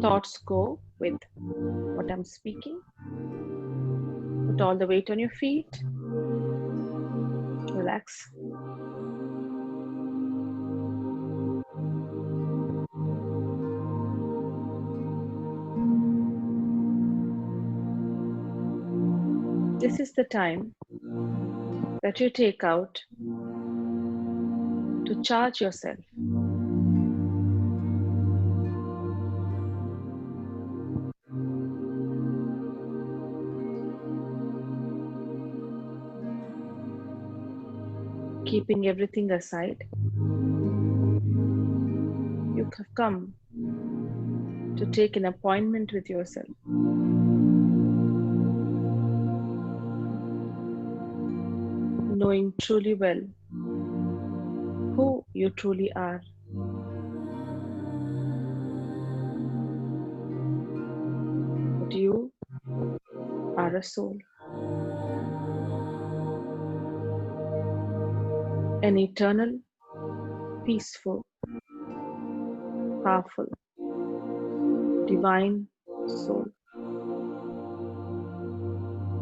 thoughts go with what I'm speaking. Put all the weight on your feet. Relax. This is the time that you take out to charge yourself. Keeping everything aside, you have come to take an appointment with yourself. Knowing truly well who you truly are. That you are a soul. An eternal, peaceful, powerful, divine soul.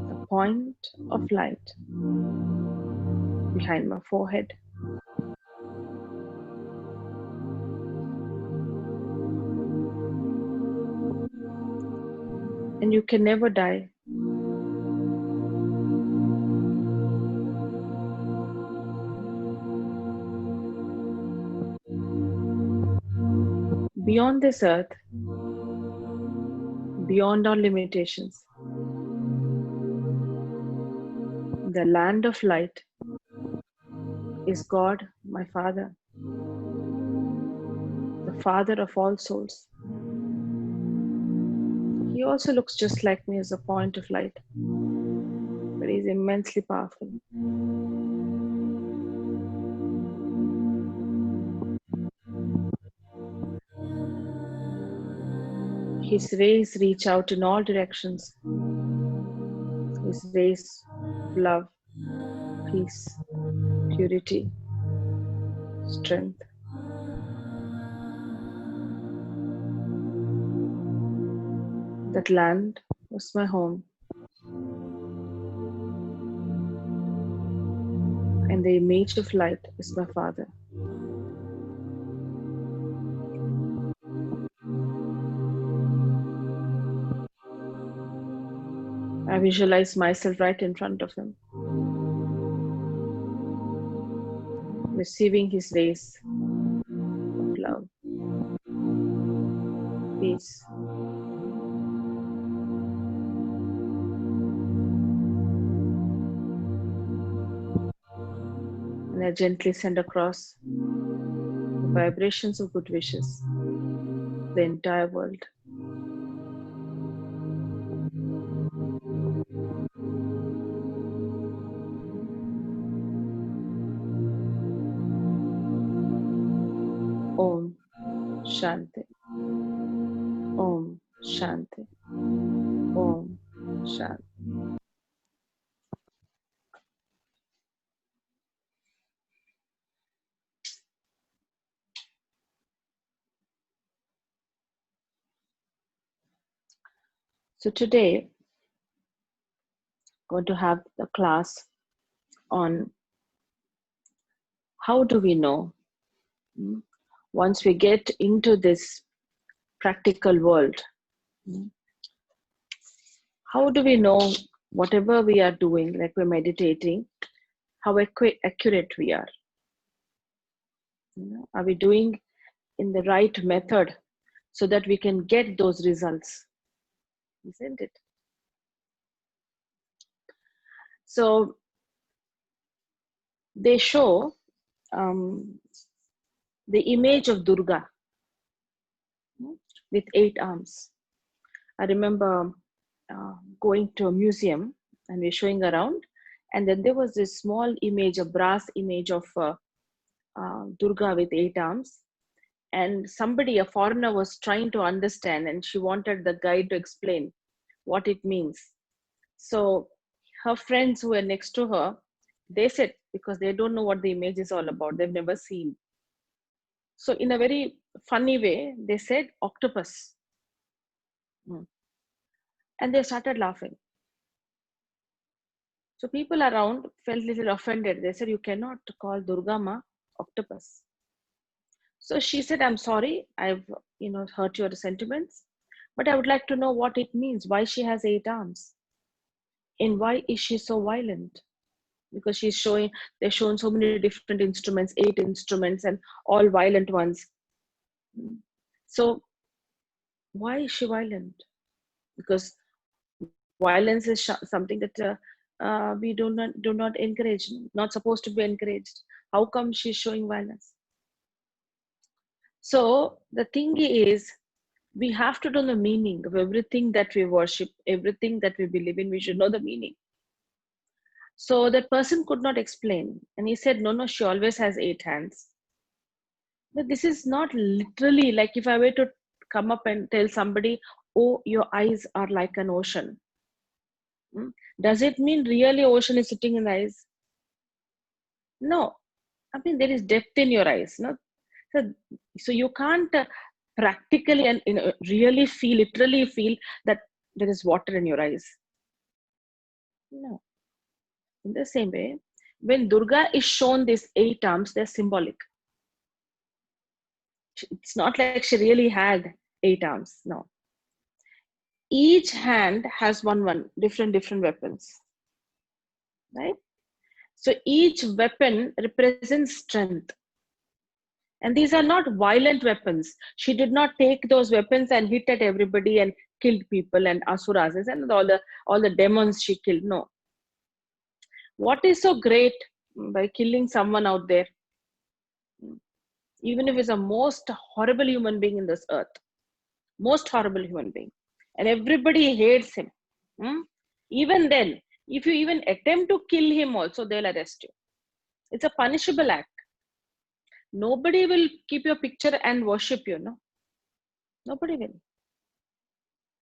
The point of light behind my forehead. And you can never die. Beyond this earth, beyond our limitations, the land of light is God, my Father, the Father of all souls. He also looks just like me as a point of light, but he's immensely powerful. His rays reach out in all directions. His rays of love, peace, purity, strength. That land was my home. And the image of light is my Father. I visualize myself right in front of him, receiving his rays of love, peace. And I gently send across the vibrations of good wishes, the entire world. Om Shanti. Om Shanti. Om Shanti. So today, I'm going to have a class on how do we know once we get into this practical world, how do we know whatever we are doing, like we're meditating, how accurate we are? Are we doing in the right method so that we can get those results? Isn't it? So they show the image of Durga with 8 arms. I remember going to a museum and we're showing around, and then there was this small image, a brass image of Durga with 8 arms. And somebody, a foreigner, was trying to understand, and she wanted the guide to explain what it means. So her friends who were next to her, they said, because they don't know what the image is all about, they've never seen. So in a very funny way, they said octopus. Mm. And they started laughing. So people around felt a little offended. They said, "You cannot call Durga Ma octopus." So she said, "I'm sorry, I've hurt your sentiments, but I would like to know what it means, why she has 8 arms, and why is she so violent?" Because they're showing so many different instruments, 8 instruments, and all violent ones. So why is she violent? Because violence is something that we do not encourage, not supposed to be encouraged. How come she's showing violence? So the thing is, we have to know the meaning of everything that we worship, everything that we believe in. We should know the meaning. So that person could not explain, and he said, "No, no, she always has 8 hands." But this is not literally like if I were to come up and tell somebody, "Oh, your eyes are like an ocean." Hmm? Does it mean really ocean is sitting in the eyes? No. I mean, there is depth in your eyes. No? So you can't practically and really feel, literally feel that there is water in your eyes. No. In the same way, when Durga is shown these 8 arms, they're symbolic. It's not like she really had 8 arms. No. Each hand has one different weapons, right? So each weapon represents strength. And these are not violent weapons. She did not take those weapons and hit at everybody and killed people and asuras and all the demons she killed. No. What is so great by killing someone out there, even if it's the most horrible human being in this earth, most horrible human being, and everybody hates him. Hmm? Even then, if you even attempt to kill him, also they'll arrest you. It's a punishable act. Nobody will keep your picture and worship you. No, nobody will.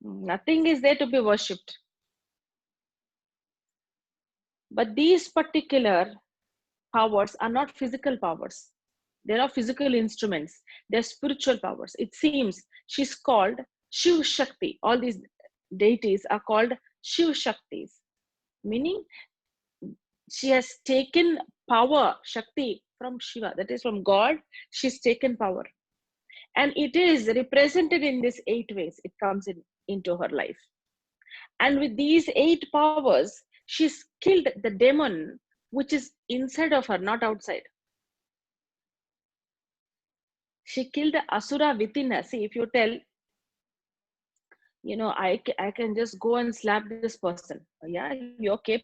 Nothing is there to be worshipped. But these particular powers are not physical powers. They are physical instruments. They're spiritual powers. It seems she's called Shiv Shakti. All these deities are called Shiv Shaktis, meaning she has taken power, Shakti, from Shiva. That is from God. She's taken power. And it is represented in these 8 ways. It comes into her life. And with these 8 powers, she's killed the demon which is inside of her, not outside. She killed the asura within her. See, if you tell, I can just go and slap this person. Yeah, you're capable.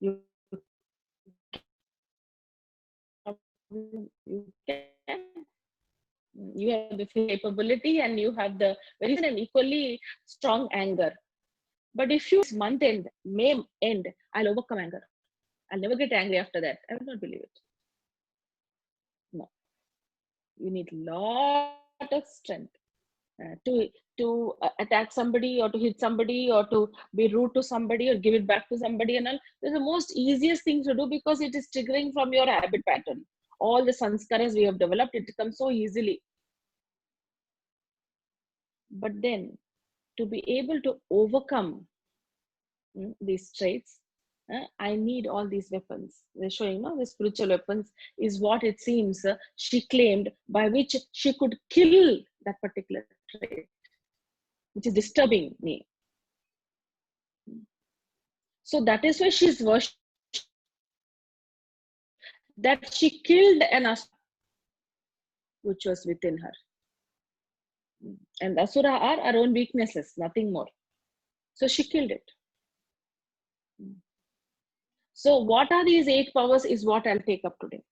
You, you can. You have the capability and you have the very and equally strong anger. But if you month end, May end, I'll overcome anger. I'll never get angry after that. I will not believe it. No, you need lot of strength to attack somebody or to hit somebody or to be rude to somebody or give it back to somebody and all. It's the most easiest thing to do because it is triggering from your habit pattern. All the sanskaras we have developed, it comes so easily. But then to be able to overcome these traits, I need all these weapons. They're showing the spiritual weapons is what it seems she claimed by which she could kill that particular trait, which is disturbing me. So that is why she's worshipped, that she killed an asura which was within her. And asura are our own weaknesses, nothing more. So she killed it. So what are these 8 powers is what I'll take up today.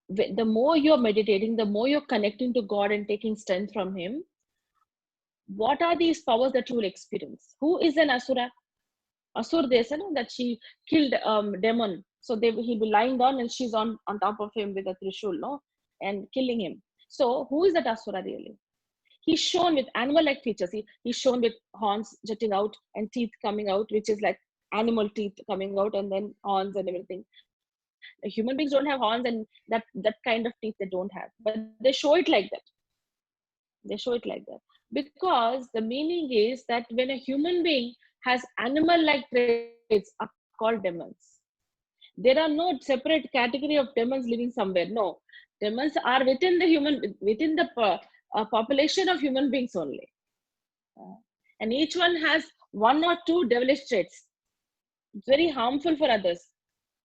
The more you're meditating, the more you're connecting to God and taking strength from Him, what are these powers that you will experience? Who is an asura? Asur, they said that she killed demon. So he'll be lying down and she's on top of him with a trishul, no, and killing him. So who is that asura really? He's shown with animal-like features. He's shown with horns jutting out and teeth coming out, which is like animal teeth coming out and then horns and everything. The human beings don't have horns, and that kind of teeth they don't have, but they show it like that. They show it like that because the meaning is that when a human being has animal-like traits are called demons. There are no separate category of demons living somewhere. No, demons are within the population of human beings only, and each one has one or two devilish traits. It's very harmful for others,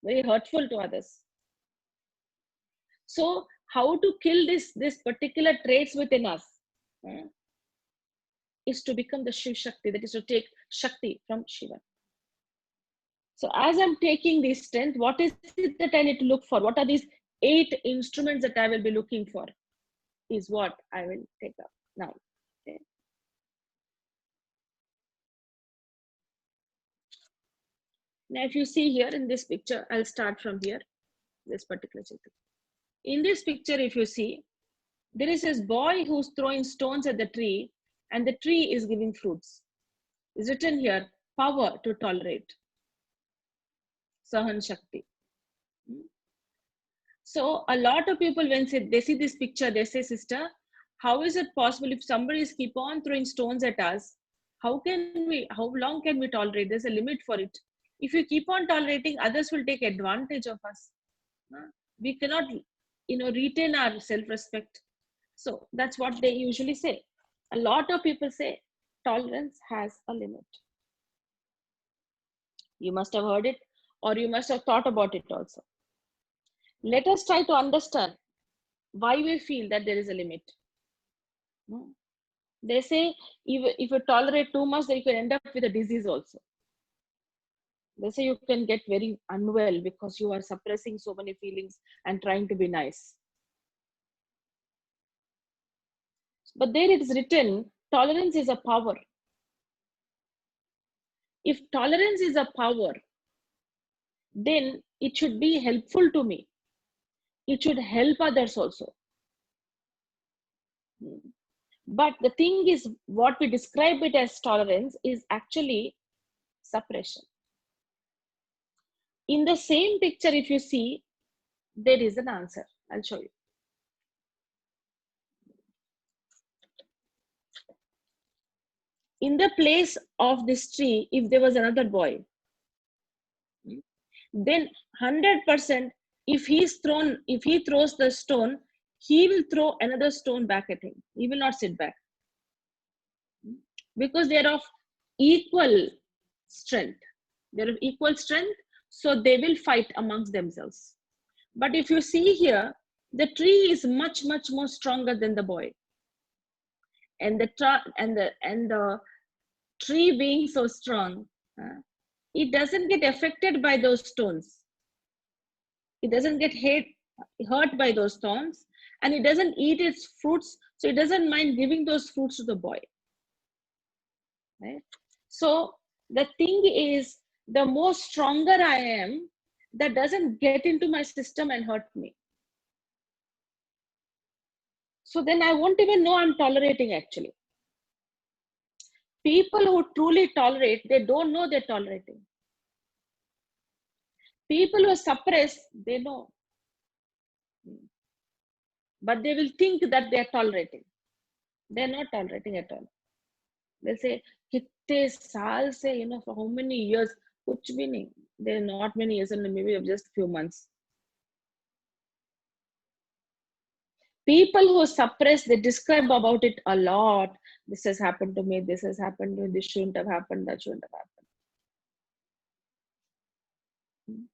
very hurtful to others. So, how to kill this particular traits within us? Is to become the Shiv Shakti, that is to take Shakti from Shiva. So as I'm taking this strength, what is it that I need to look for? What are these 8 instruments that I will be looking for? Is what I will take up now. Okay. Now, if you see here in this picture, I'll start from here, this particular picture. In this picture, if you see, there is this boy who's throwing stones at the tree, and the tree is giving fruits. It's written here, power to tolerate. Sahan Shakti. So a lot of people, when they see this picture, they say, sister, how is it possible if somebody is keep on throwing stones at us? How long can we tolerate? There's a limit for it. If we keep on tolerating, others will take advantage of us. We cannot, retain our self-respect. So that's what they usually say. A lot of people say tolerance has a limit. You must have heard it, or you must have thought about it also. Let us try to understand why we feel that there is a limit. They say if you tolerate too much, then you can end up with a disease also. They say you can get very unwell because you are suppressing so many feelings and trying to be nice. But there it is written, tolerance is a power. If tolerance is a power, then it should be helpful to me. It should help others also. But the thing is, what we describe it as tolerance is actually suppression. In the same picture, if you see, there is an answer. I'll show you. In the place of this tree, if there was another boy, then 100%, if he throws the stone, he will throw another stone back at him. He will not sit back. Because they are of equal strength. They're of equal strength, so they will fight amongst themselves. But if you see here, the tree is much, much more stronger than the boy. And the tree being so strong, it doesn't get affected by those stones. It doesn't get hurt by those stones, and it doesn't eat its fruits, so it doesn't mind giving those fruits to the boy. Right? So the thing is, the more stronger I am, that doesn't get into my system and hurt me. So then I won't even know I'm tolerating actually. People who truly tolerate, they don't know they're tolerating. People who suppress, they know. But they will think that they're tolerating. They're not tolerating at all. They'll say, kitte saal se, for how many years? Kuch bhi nahi. They're not many years, and maybe just few months. People who suppress, they describe about it a lot. This has happened to me, this has happened to me, this shouldn't have happened, that shouldn't have happened.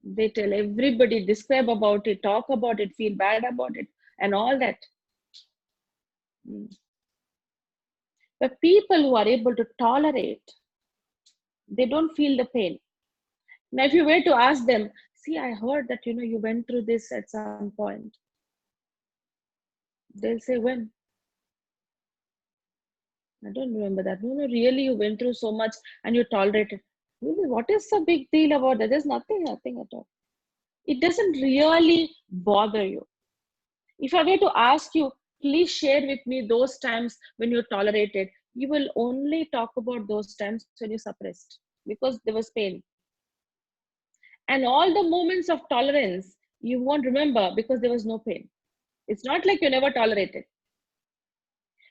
They tell everybody, describe about it, talk about it, feel bad about it, and all that. But people who are able to tolerate, they don't feel the pain. Now, if you were to ask them, see, I heard that, you went through this at some point. They'll say, when? I don't remember that. No, really, you went through so much and you tolerated. Really, what is the big deal about that? There's nothing at all. It doesn't really bother you. If I were to ask you, please share with me those times when you tolerated, you will only talk about those times when you suppressed because there was pain. And all the moments of tolerance, you won't remember because there was no pain. It's not like you never tolerated.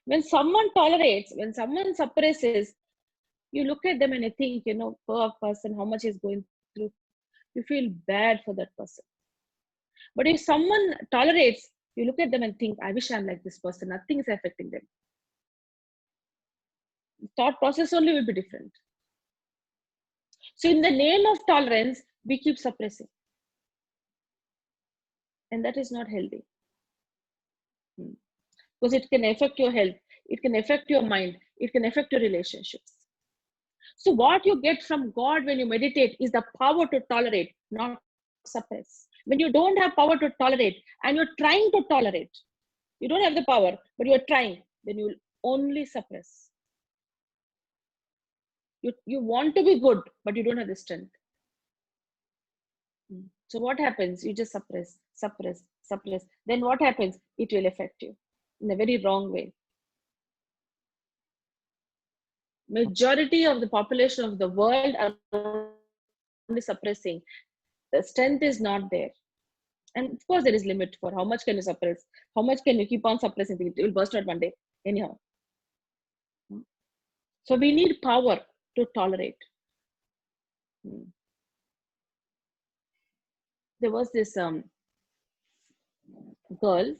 When someone tolerates, when someone suppresses, you look at them and you think, poor person, how much is going through. You feel bad for that person. But if someone tolerates, you look at them and think, I wish I'm like this person. Nothing is affecting them. The thought process only will be different. So in the name of tolerance, we keep suppressing. And that is not healthy. Because it can affect your health. It can affect your mind. It can affect your relationships. So what you get from God when you meditate is the power to tolerate, not suppress. When you don't have power to tolerate and you're trying to tolerate, you don't have the power, but you're trying, then you will only suppress. You want to be good, but you don't have the strength. So what happens? You just suppress, suppress, suppress. Then what happens? It will affect you in a very wrong way. Majority of the population of the world are only suppressing. The strength is not there. And of course, there is limit for how much can you suppress, how much can you keep on suppressing. It will burst out one day, anyhow. So we need power to tolerate. There was this girl,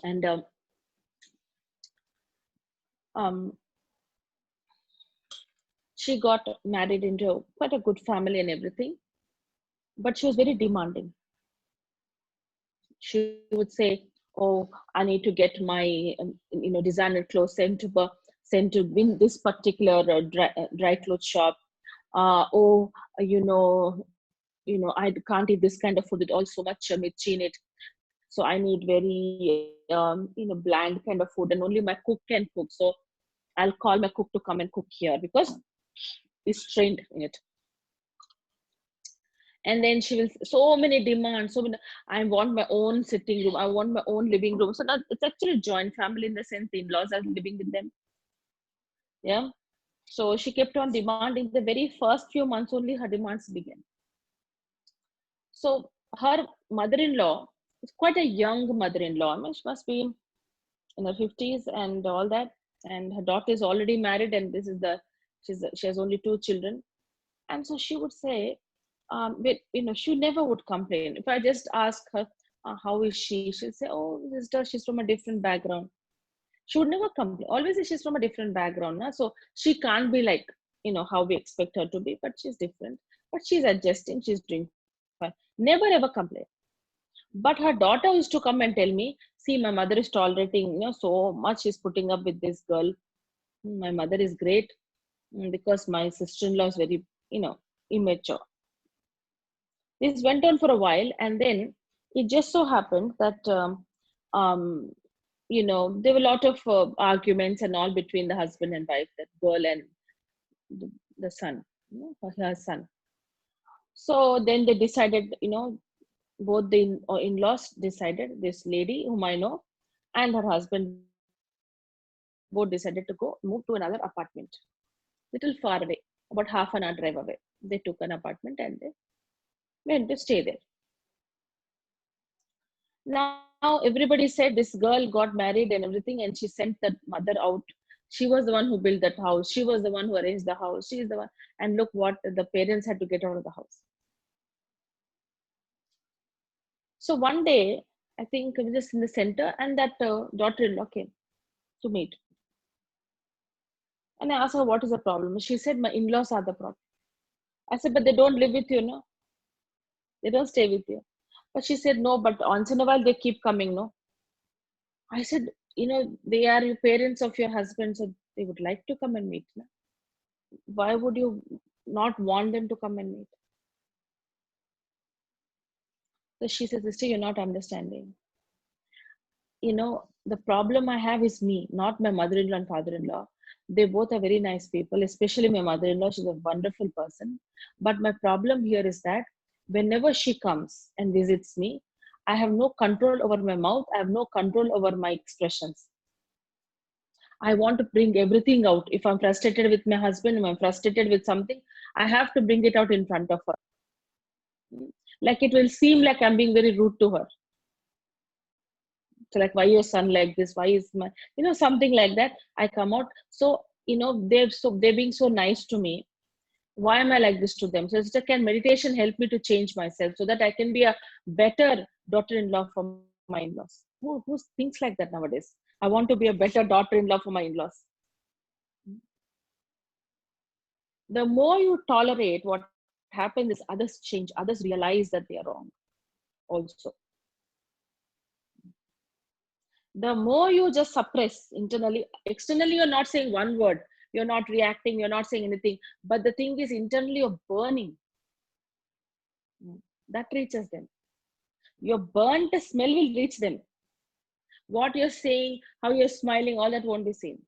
and she got married into quite a good family and everything, but she was very demanding. She would say, "Oh, I need to get my designer clothes sent to win this particular dry clothes shop. Oh, I can't eat this kind of food. It all so much mirchi in it. So I need very bland kind of food, and only my cook can cook. So I'll call my cook to come and cook here because he's trained in it." And then she will so many demands, so many. I want my own sitting room, I want my own living room. So now it's actually a joint family in the sense the in-laws are living with them. Yeah. So she kept on demanding. The very first few months only her demands began. So her mother-in-law is quite a young mother-in-law. I mean, she must be in her 50s and all that. And her daughter is already married, and this is she has only 2 children. And so she would say, but she never would complain. If I just ask her, how is she? She'll say, oh, sister, she's from a different background. She would never complain. Always say she's from a different background. Na? So she can't be like, how we expect her to be, but she's different. But she's adjusting, she's doing fine. Never ever complain. But her daughter used to come and tell me, see, my mother is tolerating, so much she's putting up with this girl. My mother is great because my sister-in-law is very, immature. This went on for a while, and then it just so happened that there were a lot of arguments and all between the husband and wife, that girl and the son, her son. So then they decided, both the in-laws decided, this lady whom I know and her husband both decided to move to another apartment, little far away, about half an hour drive away. They took an apartment and they went to stay there. Now everybody said this girl got married and everything, and she sent the mother out. She was the one who built that house. She was the one who arranged the house. She is the one. And look what the parents had to get out of the house. So one day, I think I was just in the center, and that daughter-in-law came to meet. And I asked her, what is the problem? She said, my in-laws are the problem. I said, but they don't live with you, no? They don't stay with you. But she said, no, but once in a while they keep coming, no? I said, they are your parents of your husband, so they would like to come and meet. No? Why would you not want them to come and meet? So she says, sister, you're not understanding. The problem I have is me, not my mother-in-law and father-in-law. They both are very nice people, especially my mother-in-law. She's a wonderful person. But my problem here is that whenever she comes and visits me, I have no control over my mouth. I have no control over my expressions. I want to bring everything out. If I'm frustrated with my husband, if I'm frustrated with something, I have to bring it out in front of her. Like it will seem like I'm being very rude to her. So like, why your son like this? Why is my, something like that. I come out. So, they're being so nice to me. Why am I like this to them? So sister, can meditation help me to change myself so that I can be a better daughter-in-law for my in-laws? Who thinks like that nowadays? I want to be a better daughter-in-law for my in-laws. The more you tolerate, what happens is others change, others realize that they are wrong also. The more you just suppress internally, externally you're not saying one word, you're not reacting, you're not saying anything, but the thing is internally you're burning. That reaches them. Your burnt smell will reach them. What you're saying, how you're smiling, all that won't be seen.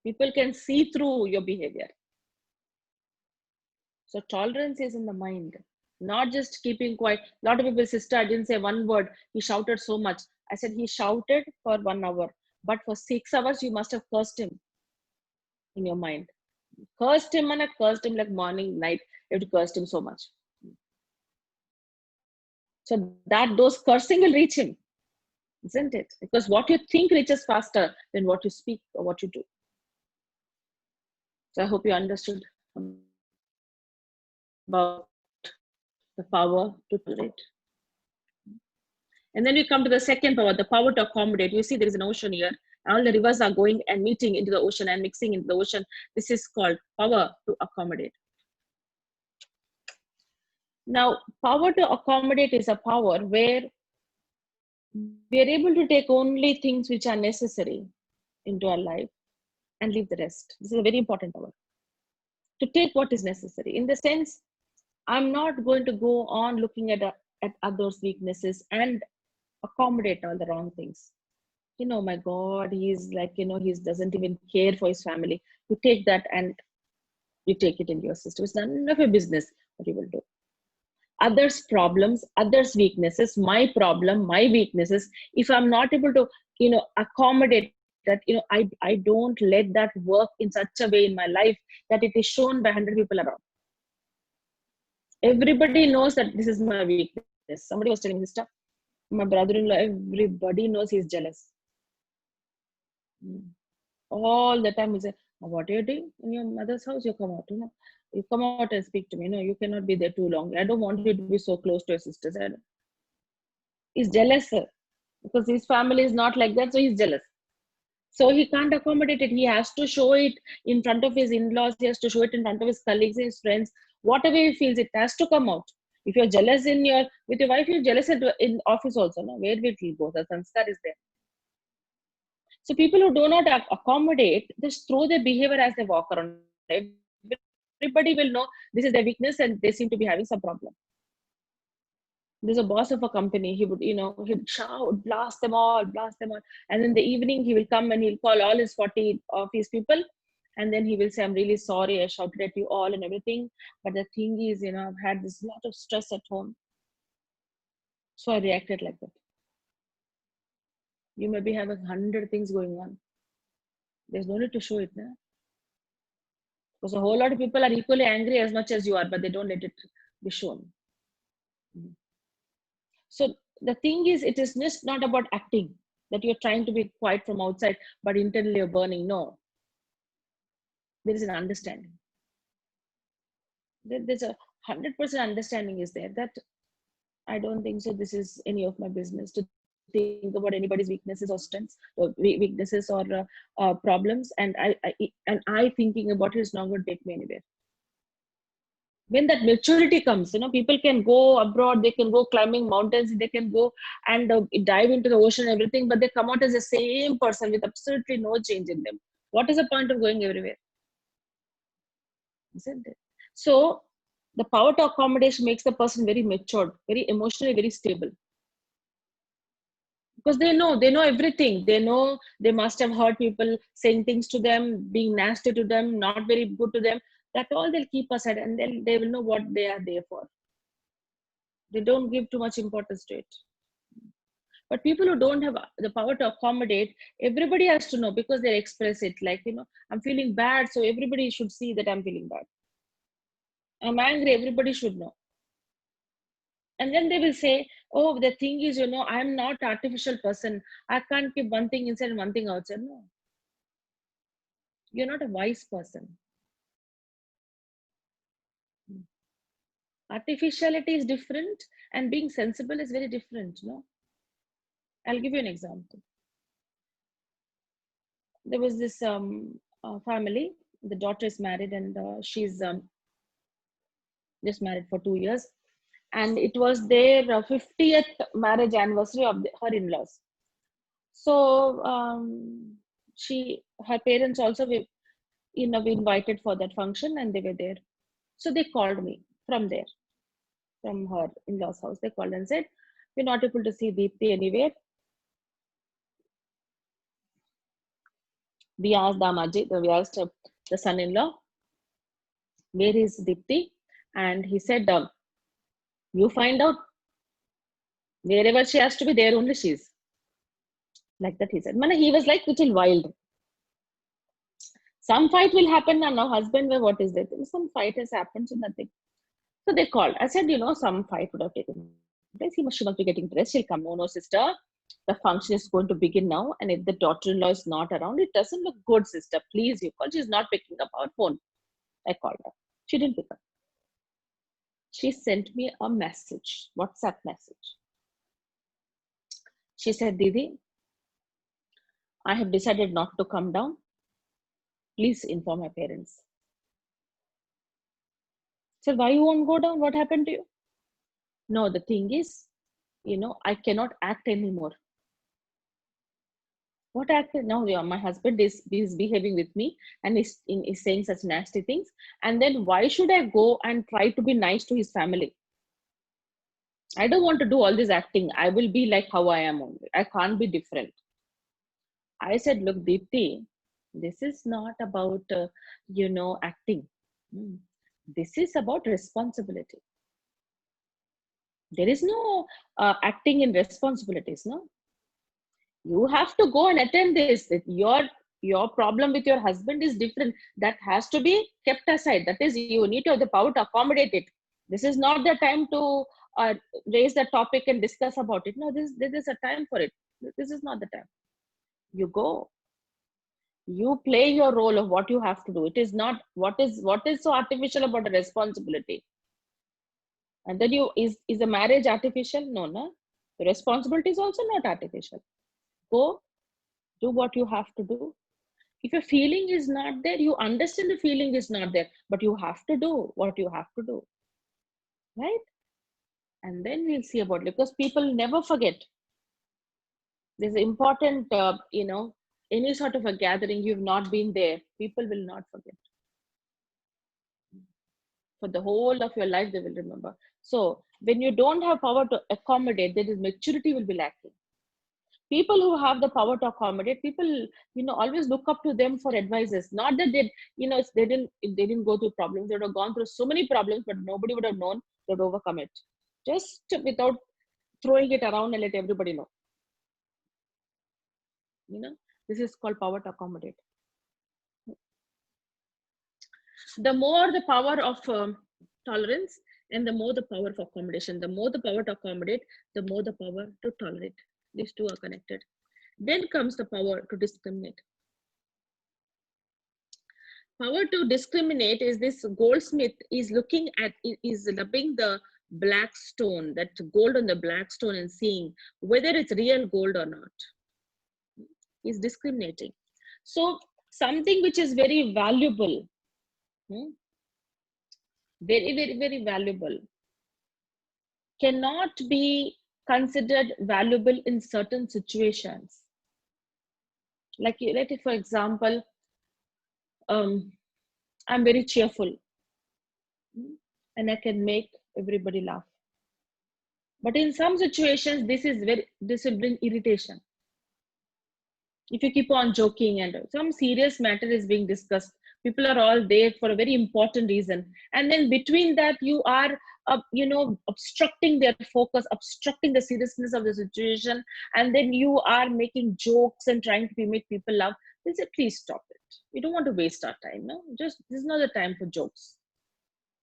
People can see through your behavior. So tolerance is in the mind, not just keeping quiet. A lot of people, sister, I didn't say one word. He shouted so much. I said, he shouted for 1 hour, but for 6 hours, you must have cursed him in your mind. Cursed him, and I cursed him like morning, night. You have to curse him so much. So that those cursing will reach him, isn't it? Because what you think reaches faster than what you speak or what you do. So I hope you understood about the power to tolerate. And then we come to the second power, the power to accommodate. You see, there is an ocean here. All the rivers are going and meeting into the ocean and mixing into the ocean. This is called power to accommodate. Now, power to accommodate is a power where we are able to take only things which are necessary into our life and leave the rest. This is a very important power. To take what is necessary. In the sense, I'm not going to go on looking at others' weaknesses and accommodate all the wrong things. My God, he's like, he doesn't even care for his family. You take that and you take it into your system. It's none of your business what you will do. Others' problems, others' weaknesses, my problem, my weaknesses. If I'm not able to, accommodate that, I don't let that work in such a way in my life that it is shown by 100 people around. Everybody knows that this is my weakness. Somebody was telling me, sister, my brother-in-law, everybody knows he's jealous. All the time he said, what are you doing in your mother's house? You come out, you come out and speak to me. No, you cannot be there too long. I don't want you to be so close to your sisters. He's jealous, sir, because his family is not like that, so he's jealous. So he can't accommodate it. He has to show it in front of his in-laws. He has to show it in front of his colleagues, his friends. Whatever he feels, it has to come out. If you're jealous with your wife, you're jealous in office also. No? Where will he go? The sanskar is there. So people who do not accommodate, just throw their behavior as they walk around. Everybody will know this is their weakness and they seem to be having some problem. There's a boss of a company, he would, he'd shout, blast them all. And in the evening, he will come and he'll call all his 40 office people. And then he will say, I'm really sorry, I shouted at you all and everything. But the thing is, I've had this lot of stress at home. So I reacted like that. You may be having 100 things going on. There's no need to show it now. Because a whole lot of people are equally angry as much as you are, but they don't let it be shown. So the thing is, it is just not about acting, that you're trying to be quiet from outside, but internally you're burning. No. There is an understanding. There's a 100% understanding is there that I don't think so. This is any of my business to think about anybody's weaknesses or strengths, or weaknesses or problems. And I thinking about it is not going to take me anywhere. When that maturity comes, people can go abroad, they can go climbing mountains, they can go and dive into the ocean and everything, but they come out as the same person with absolutely no change in them. What is the point of going everywhere? Isn't it? So the power to accommodation makes the person very matured, very emotionally, very stable. Because they know everything. They know they must have heard people saying things to them, being nasty to them, not very good to them. That all they'll keep aside, and then they will know what they are there for. They don't give too much importance to it. But people who don't have the power to accommodate, everybody has to know because they express it like, I'm feeling bad, so everybody should see that I'm feeling bad. I'm angry, everybody should know. And then they will say, oh, the thing is, I'm not artificial person. I can't keep one thing inside and one thing outside. No, you're not a wise person. Artificiality is different and being sensible is very different. No, I'll give you an example. There was this family. The daughter is married and she's just married for 2 years. And it was their 50th marriage anniversary of her in-laws. So her parents also were, invited for that function and they were there. So they called me from there, from her in-laws house. They called and said, we're not able to see Deepti anywhere. We asked Damaji, we asked the son-in-law, where is Deepti? And he said, you find out. Wherever she has to be, there only she is. Like that he said. He was like little wild. Some fight will happen and now husband, what is that? Some fight has happened, so nothing. So they called. I said, some fight would have taken place. She must be getting dressed. She'll come. No, sister. The function is going to begin now. And if the daughter-in-law is not around, it doesn't look good, sister. Please, you call. She's not picking up our phone. I called her. She didn't pick up. She sent me a message, WhatsApp message. She said, Didi, I have decided not to come down. Please inform my parents. So why you won't go down? What happened to you? No, the thing is, I cannot act anymore. What act? Now my husband is behaving with me and is saying such nasty things. And then why should I go and try to be nice to his family? I don't want to do all this acting. I will be like how I am only. I can't be different. I said, look, Deepti, this is not about, acting. This is about responsibility. There is no acting in responsibilities, no? You have to go and attend this. Your problem with your husband is different. That has to be kept aside. That is, you need to have the power to accommodate it. This is not the time to raise the topic and discuss about it. No, there is a time for it. This is not the time. You go. You play your role of what you have to do. It is not what is so artificial about a responsibility. And then is a marriage artificial? No. The responsibility is also not artificial. Go, do what you have to do. If your feeling is not there, you understand the feeling is not there, but you have to do what you have to do, right? And then we'll see about it, because people never forget. There's important, any sort of a gathering, you've not been there, people will not forget. For the whole of your life, they will remember. So when you don't have power to accommodate, there is maturity will be lacking. People who have the power to accommodate, people, always look up to them for advices. Not that they, they didn't go through problems. They would have gone through so many problems, but nobody would have known they would overcome it. Just without throwing it around and let everybody know. This is called power to accommodate. The more the power of tolerance, and the more the power of accommodation. The more the power to accommodate, the more the power to tolerate. These two are connected. Then comes the power to discriminate. Power to discriminate is this: goldsmith is looking at, is rubbing the black stone, that gold on the black stone, and seeing whether it's real gold or not. Is discriminating. So something which is very valuable, very, very, very valuable, cannot be considered valuable in certain situations. Like, for example, I'm very cheerful and I can make everybody laugh. But in some situations, this will bring irritation. If you keep on joking and some serious matter is being discussed, people are all there for a very important reason. And then between that, you are obstructing their focus, obstructing the seriousness of the situation, and then you are making jokes and trying to make people laugh. They say, please stop it. We don't want to waste our time. No, just this is not the time for jokes,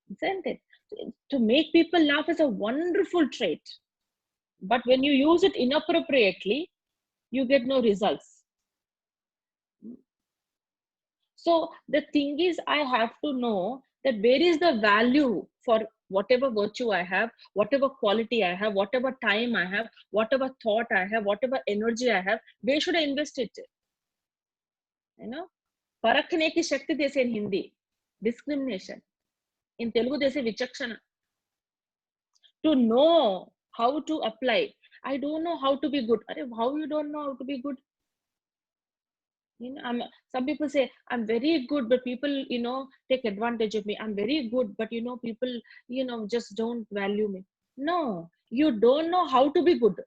isn't it? To make people laugh is a wonderful trait, but when you use it inappropriately, you get no results. So the thing is, I have to know that where is the value for whatever virtue I have, whatever quality I have, whatever time I have, whatever thought I have, whatever energy I have, where should I invest it? You know, परखने की शक्ति जैसे in Hindi, discrimination. In Telugu they say vichakshana. To know how to apply. I don't know how to be good. How you don't know how to be good? Some people say I'm very good, but people take advantage of me. I'm very good, but people just don't value me. No, you don't know how to be good.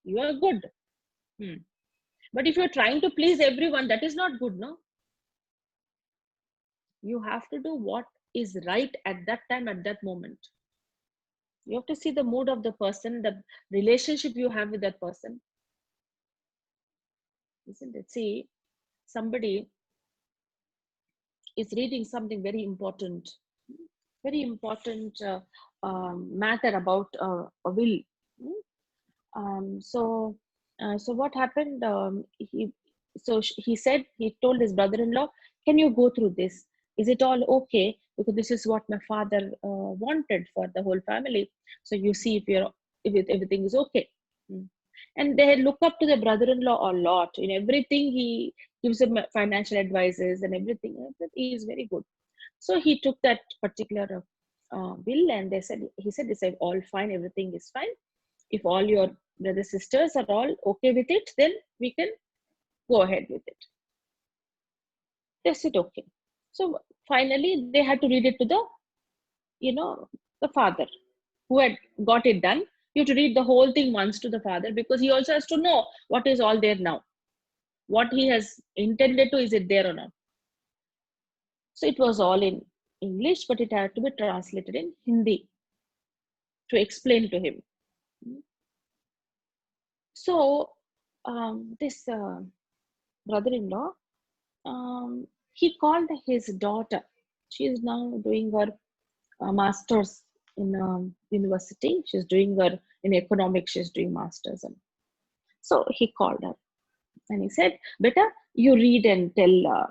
You are good, but if you're trying to please everyone, that is not good. No, you have to do what is right at that time, at that moment. You have to see the mood of the person, the relationship you have with that person, isn't it? See, somebody is reading something very important matter about a will. So what happened? He said, he told his brother-in-law, "Can you go through this? Is it all okay? Because this is what my father wanted for the whole family. So you see if everything is okay." And they look up to the brother-in-law a lot. In everything, he gives him financial advices and everything. He is very good. So he took that particular bill, and he said, all fine, everything is fine. If all your brothers sisters are all okay with it, then we can go ahead with it. They said okay. So finally, they had to read it to the father who had got it done. You have to read the whole thing once to the father, because he also has to know what is all there now. What he has intended to, is it there or not? So it was all in English, but it had to be translated in Hindi to explain to him. So this brother-in-law, he called his daughter. She is now doing her master's in university. She's doing her in economics. She's doing master's. And so he called her and he said, "Beta, you read and tell,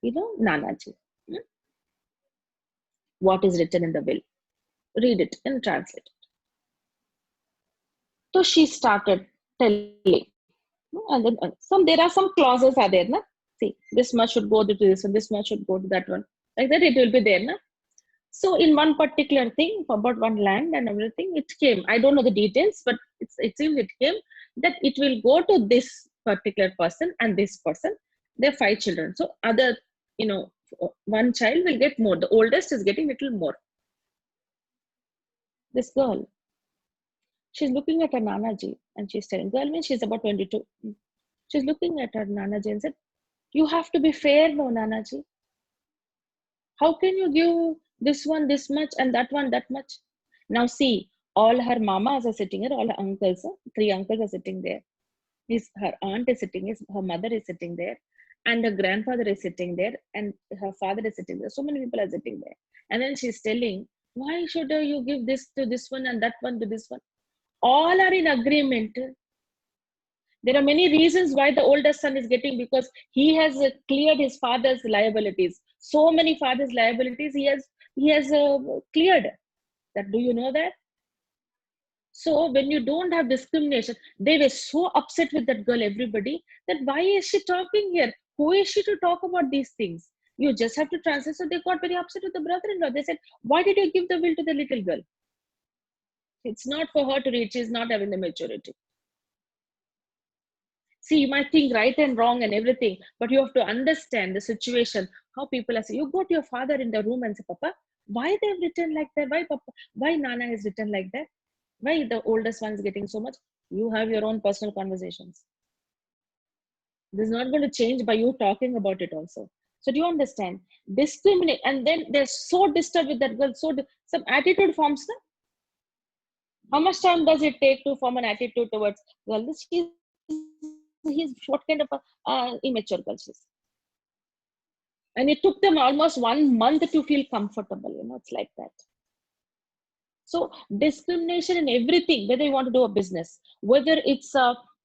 Nanaji, what is written in the will. Read it and translate it." So she started telling. And then there are some clauses are there. Na? See, this much should go to this one, this much should go to that one. Like that, it will be there. Na? So in one particular thing about one land and everything, it came. I don't know the details, but it seems it came that it will go to this particular person and this person. There are 5 children. So one child will get more. The oldest is getting little more. This girl, she's looking at her Nanaji and she's telling, girl means she's about 22. She's looking at her Nanaji and said, "You have to be fair, no, Nanaji. How can you give this one this much and that one that much?" Now see, all her mamas are sitting here, all her uncles, 3 uncles are sitting there. Her aunt is sitting here, her mother is sitting there, and her grandfather is sitting there, and her father is sitting there. So many people are sitting there. And then she's telling, "Why should you give this to this one and that one to this one?" All are in agreement. There are many reasons why the oldest son is getting, because he has cleared his father's liabilities. So many father's liabilities he has cleared. That, do you know that? So when you don't have discrimination, they were so upset with that girl, everybody, that why is she talking here? Who is she to talk about these things? You just have to translate. So they got very upset with the brother-in-law. They said, "Why did you give the will to the little girl? It's not for her to read. She's not having the maturity." See, you might think right and wrong and everything, but you have to understand the situation, how people are saying. You go to your father in the room and say, "Papa, why they've written like that? Why Papa, why Nana has written like that? Why the oldest one is getting so much?" You have your own personal conversations. This is not going to change by you talking about it also. So do you understand? Discriminate, and then they're so disturbed with that girl. So some attitude forms. Na? How much time does it take to form an attitude towards girl? He's what kind of a immature girl she is. And it took them almost 1 month to feel comfortable. It's like that. So discrimination in everything, whether you want to do a business, whether it's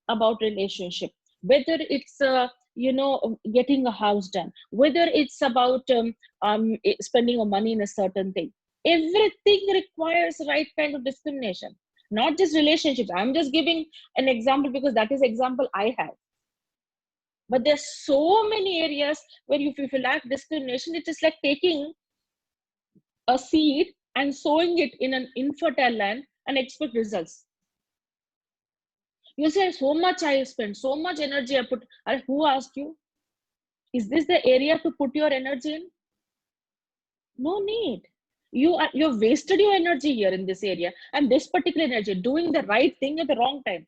about relationship, whether it's getting a house done, whether it's about spending money in a certain thing, everything requires right kind of discrimination. Not just relationships. I'm just giving an example because that is example I have. But there's so many areas where if you lack discrimination, it is like taking a seed and sowing it in an infertile land and expect results. You say, so much I spent, so much energy I put. Who asked you? Is this the area to put your energy in? No need. You've wasted your energy here in this area, and this particular energy doing the right thing at the wrong time.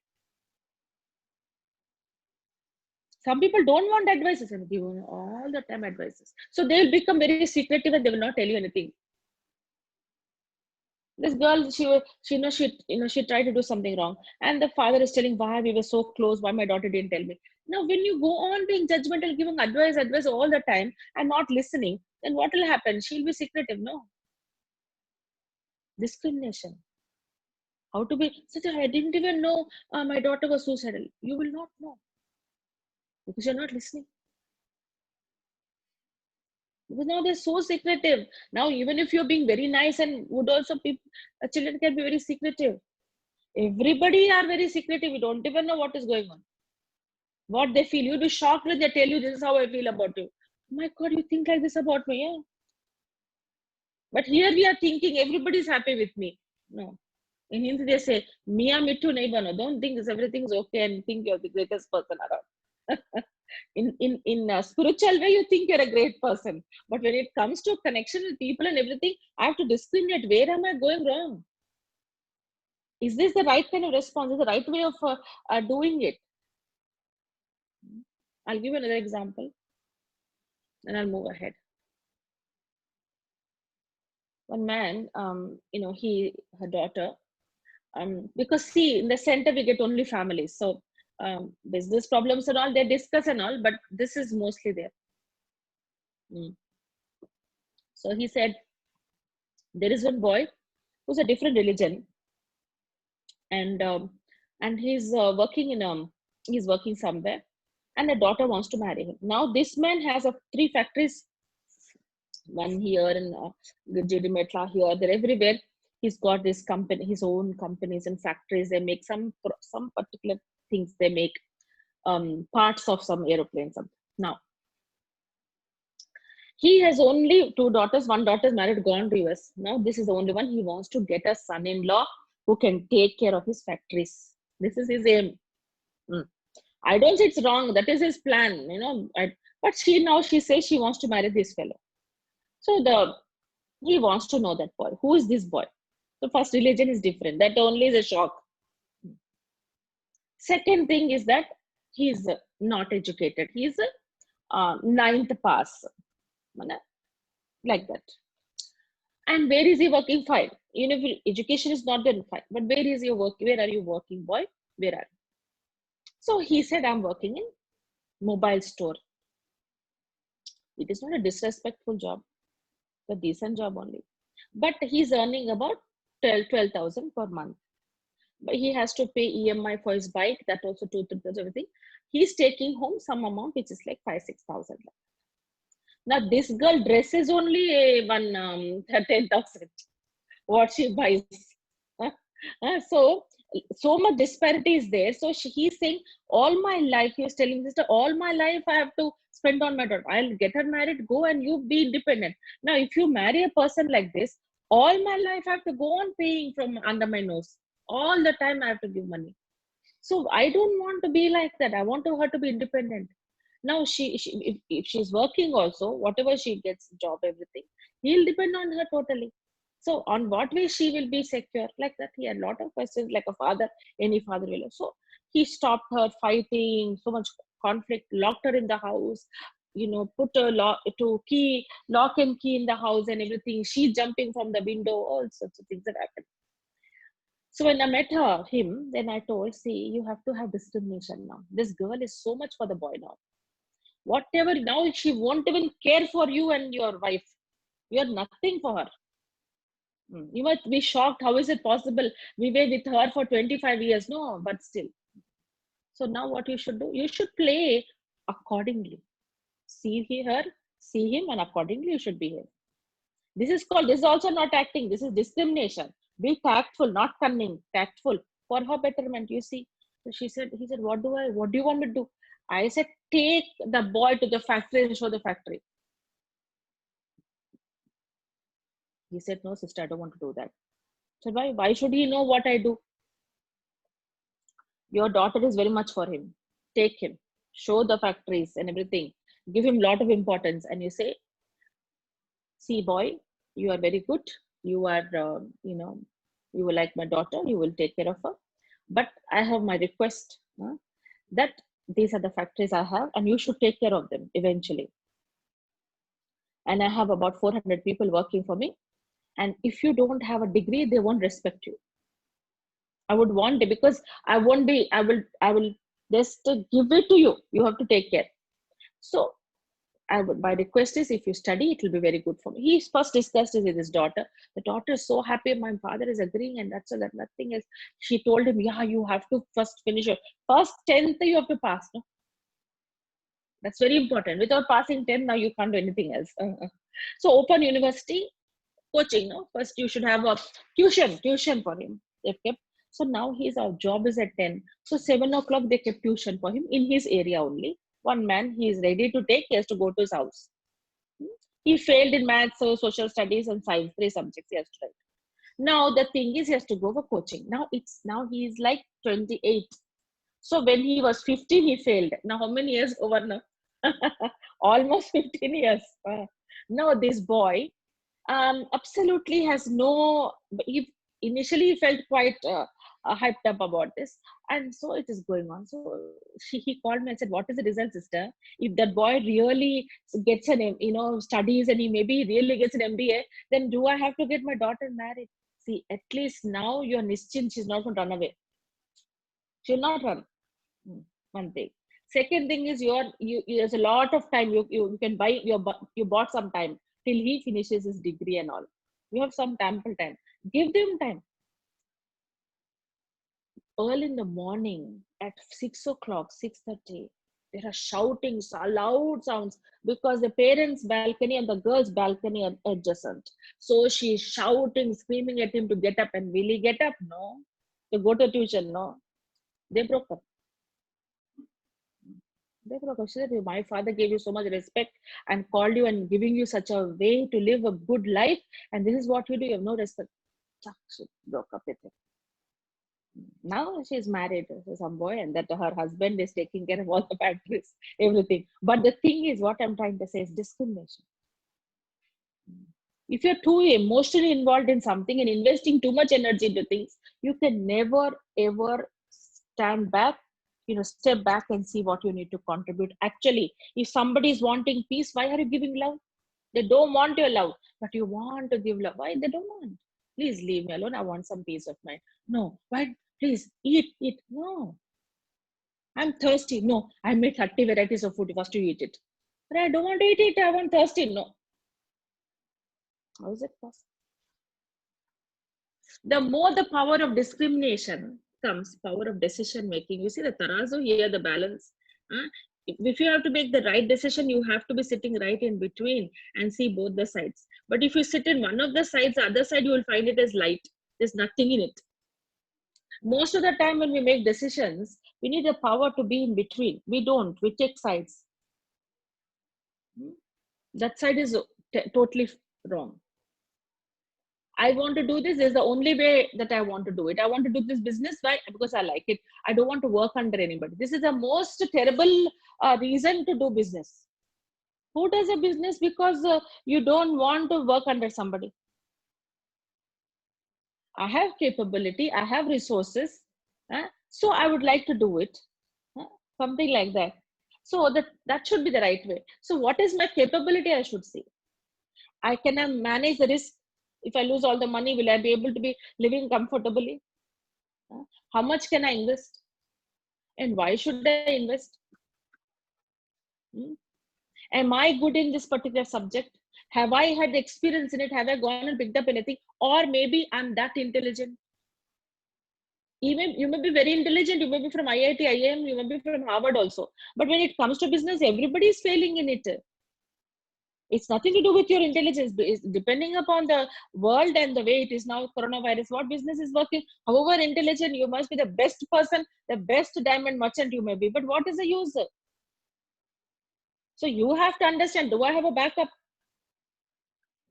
Some people don't want advices and give all the time advices. So they'll become very secretive and they will not tell you anything. This girl, she tried to do something wrong, and the father is telling why we were so close, why my daughter didn't tell me. Now, when you go on being judgmental, giving advice all the time and not listening, then what will happen? She'll be secretive. No. Discrimination. How to be such I didn't even know my daughter was suicidal. You will not know because you're not listening. Because now they're so secretive. Now, even if you're being very nice and would also children can be very secretive. Everybody are very secretive. You don't even know what is going on. What they feel. You'll be shocked when they tell you this is how I feel about you. Oh my God, you think like this about me, yeah? But here we are thinking everybody's happy with me. No. In Hindi they say, Miya Mittu nahi bano. Don't think everything's okay and think you're the greatest person around. in a spiritual way, you think you're a great person. But when it comes to connection with people and everything, I have to discriminate. Where am I going wrong? Is this the right kind of response? Is the right way of doing it? I'll give you another example and I'll move ahead. One man, her daughter, because see, in the center we get only families. So business problems and all, they discuss and all, but this is mostly there. So he said, there is one boy who's a different religion, and he's working somewhere, and the daughter wants to marry him. Now this man has 3 factories, one here in JD Metla here, they're everywhere. He's got this company, his own companies and factories. They make some particular things. They make parts of some aeroplanes. Now, he has only 2 daughters. One daughter is married, gone to US. Now, this is the only one. He wants to get a son-in-law who can take care of his factories. This is his aim. I don't say it's wrong. That is his plan, but she says she wants to marry this fellow. So he wants to know that boy. Who is this boy? So first, religion is different. That only is a shock. Second thing is that he's not educated. He's a 9th pass. Like that. And where is he working? Fine. If education is not there, fine. But where is your work? Where are you working, boy? Where are you? So he said, I'm working in mobile store. It is not a disrespectful job. A decent job only. But he's earning about 12,000 per month. But he has to pay EMI for his bike, that also 2-3 everything. He's taking home some amount which is like 5,000-6,000. Now this girl dresses only 10,000. What she buys. So much disparity is there. So he's saying, all my life, he was telling sister, all my life I have to spend on my daughter. I'll get her married, go and you be independent. Now, if you marry a person like this, all my life I have to go on paying from under my nose. All the time I have to give money. So I don't want to be like that. I want her to be independent. Now, if she's working also, whatever she gets, job, everything, he'll depend on her totally. So on what way she will be secure? Like that, he had a lot of questions, like a father, any father will. So he stopped her fighting, so much conflict, locked her in the house, put a lock and key in the house and everything. She jumping from the window, all sorts of things that happen. So when I met him, then I told, see, you have to have discrimination now. This girl is so much for the boy now. Whatever, now she won't even care for you and your wife. You're nothing for her. You might be shocked. How is it possible? We were with her for 25 years. No, but still. So now what you should do? You should play accordingly. See her, see him, and accordingly you should behave. This is also not acting. This is discrimination. Be tactful, not cunning, tactful for her betterment. You see. So he said, what do you want me to do? I said, take the boy to the factory and show the factory. He said, no, sister, I don't want to do that. So why should he know what I do? Your daughter is very much for him. Take him, show the factories and everything. Give him a lot of importance. And you say, see, boy, you are very good. You are, you will like my daughter. You will take care of her. But I have my request that these are the factories I have, and you should take care of them eventually. And I have about 400 people working for me. And if you don't have a degree, they won't respect you. I would want it, because I will just give it to you. You have to take care. So my request is, if you study, it will be very good for me. He first discussed it with his daughter. The daughter is so happy. My father is agreeing, and that's all, that nothing else. She told him, yeah, you have to first finish your first 10th, you have to pass. No? That's very important. Without passing 10, now you can't do anything else. So open university, coaching. No? First you should have a tuition for him. They've kept. So now our job is at 10. So 7 o'clock they kept tuition for him in his area only. One man he is ready to take, he has to go to his house. He failed in maths, social studies, and science, 3 subjects he has to write. Now the thing is, he has to go for coaching. Now he is like 28. So when he was 15, he failed. Now how many years over now? Almost 15 years. Now this boy absolutely has no. Initially he felt quite hyped up about this, and so it is going on. So he called me and said, what is the result, sister? If that boy really gets an studies, and he maybe really gets an MBA, then do I have to get my daughter married? See, at least now you're nischint, she's not going to run away. She'll not run. One thing. Second thing is, there's a lot of time. You can buy you bought some time till he finishes his degree and all. You have some ample time. Give them time. Early in the morning at 6 o'clock, 6:30, there are shoutings, loud sounds, because the parents' balcony and the girls' balcony are adjacent. So she's shouting, screaming at him to get up. And will he get up? No. To go to tuition? No. They broke up. She said, my father gave you so much respect and called you and giving you such a way to live a good life, and this is what you do. You have no respect. She broke up with him. Now she's married to some boy, and that her husband is taking care of all the factories, everything. But the thing is, what I'm trying to say is discrimination. If you're too emotionally involved in something and investing too much energy into things, you can never ever stand back, step back and see what you need to contribute. Actually, if somebody is wanting peace, why are you giving love? They don't want your love, but you want to give love. Why they don't want? Please leave me alone. I want some peace of mind. No, why? Please eat. No, I'm thirsty. No, I made 30 varieties of food. First you eat it. But I don't want to eat it. I want thirsty. No. How is it possible? The more the power of discrimination comes, power of decision making. You see the tarazu here, the balance. If you have to make the right decision, you have to be sitting right in between and see both the sides. But if you sit in one of the sides, the other side, you will find it as light. There's nothing in it. Most of the time when we make decisions, we need the power to be in between. We don't. We take sides. That side is totally wrong. I want to do this. This is the only way that I want to do it. I want to do this business. Why? Because I like it. I don't want to work under anybody. This is the most terrible reason to do business. Who does a business because you don't want to work under somebody? I have capability. I have resources. So I would like to do it. Something like that. So that should be the right way. So what is my capability, I should say. I can manage the risk. If I lose all the money, will I be able to be living comfortably? How much can I invest, and why should I invest? Hmm? Am I good in this particular subject? Have I had experience in it? Have I gone and picked up anything? Or maybe I'm that intelligent. Even you may be very intelligent, you may be from IIT, IIM, you may be from Harvard also. But when it comes to business, everybody is failing in it. It's nothing to do with your intelligence. It's depending upon the world and the way it is now, coronavirus, what business is working. However intelligent, you must be the best person, the best diamond merchant you may be. But what is the use? So you have to understand, do I have a backup?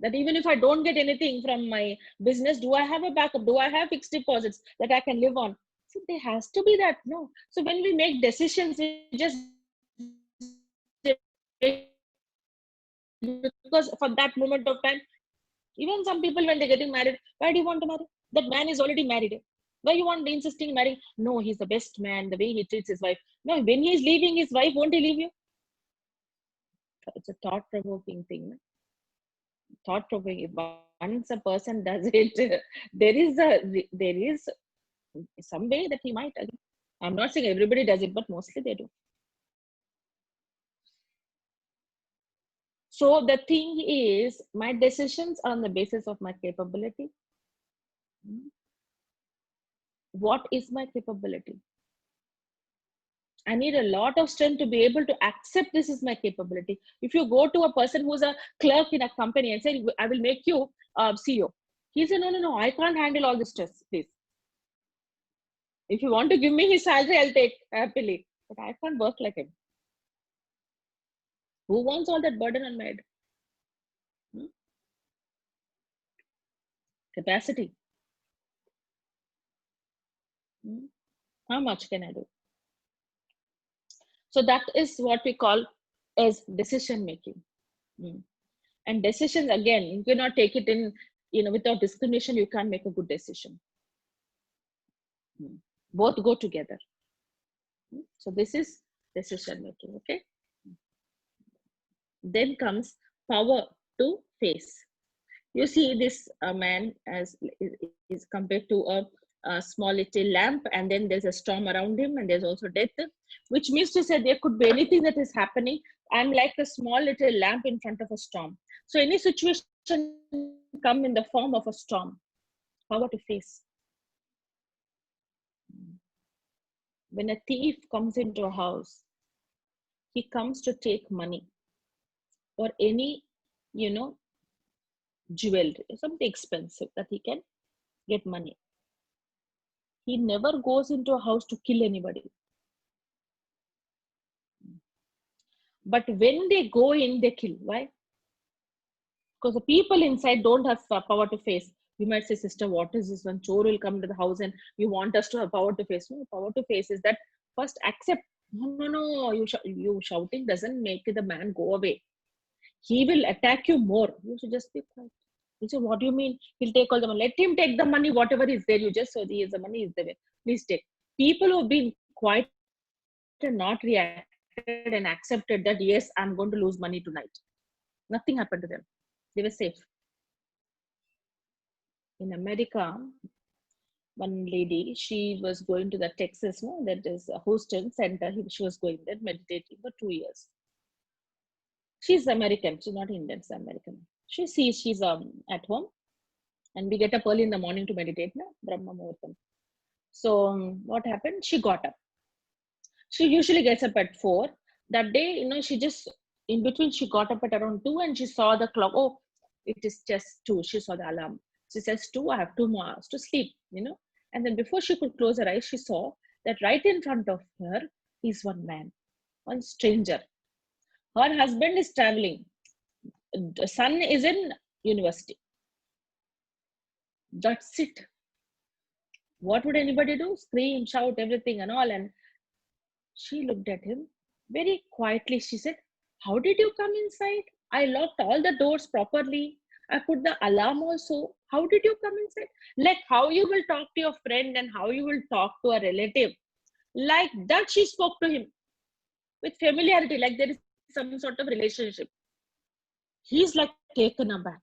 That even if I don't get anything from my business, do I have a backup? Do I have fixed deposits that I can live on? So there has to be that, no? So when we make decisions, we just because for that moment of time, even some people when they're getting married, why do you want to marry? That man is already married. Why you want insisting marrying? No, he's the best man, the way he treats his wife. No, when he's leaving his wife, won't he leave you? It's a thought-provoking thing. Thought-provoking. Once a person does it, there is some way that he might agree. I'm not saying everybody does it, but mostly they do. So the thing is, my decisions are on the basis of my capability. What is my capability? I need a lot of strength to be able to accept this is my capability. If you go to a person who's a clerk in a company and say, I will make you CEO. He said, no, I can't handle all this stress, please. If you want to give me his salary, I'll take happily. But I can't work like him. Who wants all that burden on my head? Capacity. How much can I do? So that is what we call as decision making. And decisions, again, you cannot take it in, without discrimination, you can't make a good decision. Both go together. So this is decision making, okay? Then comes power to face. You see this man as is compared to a small little lamp, and then there's a storm around him, and there's also death, which means to say there could be anything that is happening. I'm like a small little lamp in front of a storm. So any situation come in the form of a storm. Power to face. When a thief comes into a house, he comes to take money or any, jewelry, something expensive that he can get money. He never goes into a house to kill anybody. But when they go in, they kill. Why? Because the people inside don't have power to face. You might say, sister, what is this? When chore will come to the house and you want us to have power to face. No, power to face is that first accept. No. You shouting doesn't make the man go away. He will attack you more. You should just be quiet. You say, what do you mean? He'll take all the money. Let him take the money, whatever is there. You just so he is the money is there. Please take. People who've been quiet and not reacted and accepted that, yes, I'm going to lose money tonight. Nothing happened to them. They were safe. In America, one lady, she was going to the Texas, no, that is a Houston center. She was going there meditating for 2 years. She's American. She's not Indian. She's American. She sees she's at home, and we get up early in the morning to meditate, na Brahma Muhurtam. So what happened? She got up. She usually gets up at 4. That day, she just in between she got up at around 2 and she saw the clock. Oh, it is just 2. She saw the alarm. She says 2. I have 2 more hours to sleep. And then before she could close her eyes, she saw that right in front of her is one man, one stranger. Her husband is traveling. The son is in university. That's it. What would anybody do? Scream, shout, everything and all. And she looked at him very quietly. She said, how did you come inside? I locked all the doors properly. I put the alarm also. How did you come inside? Like how you will talk to your friend and how you will talk to a relative. Like that she spoke to him. with familiarity, like there is some sort of relationship. He's like taken aback.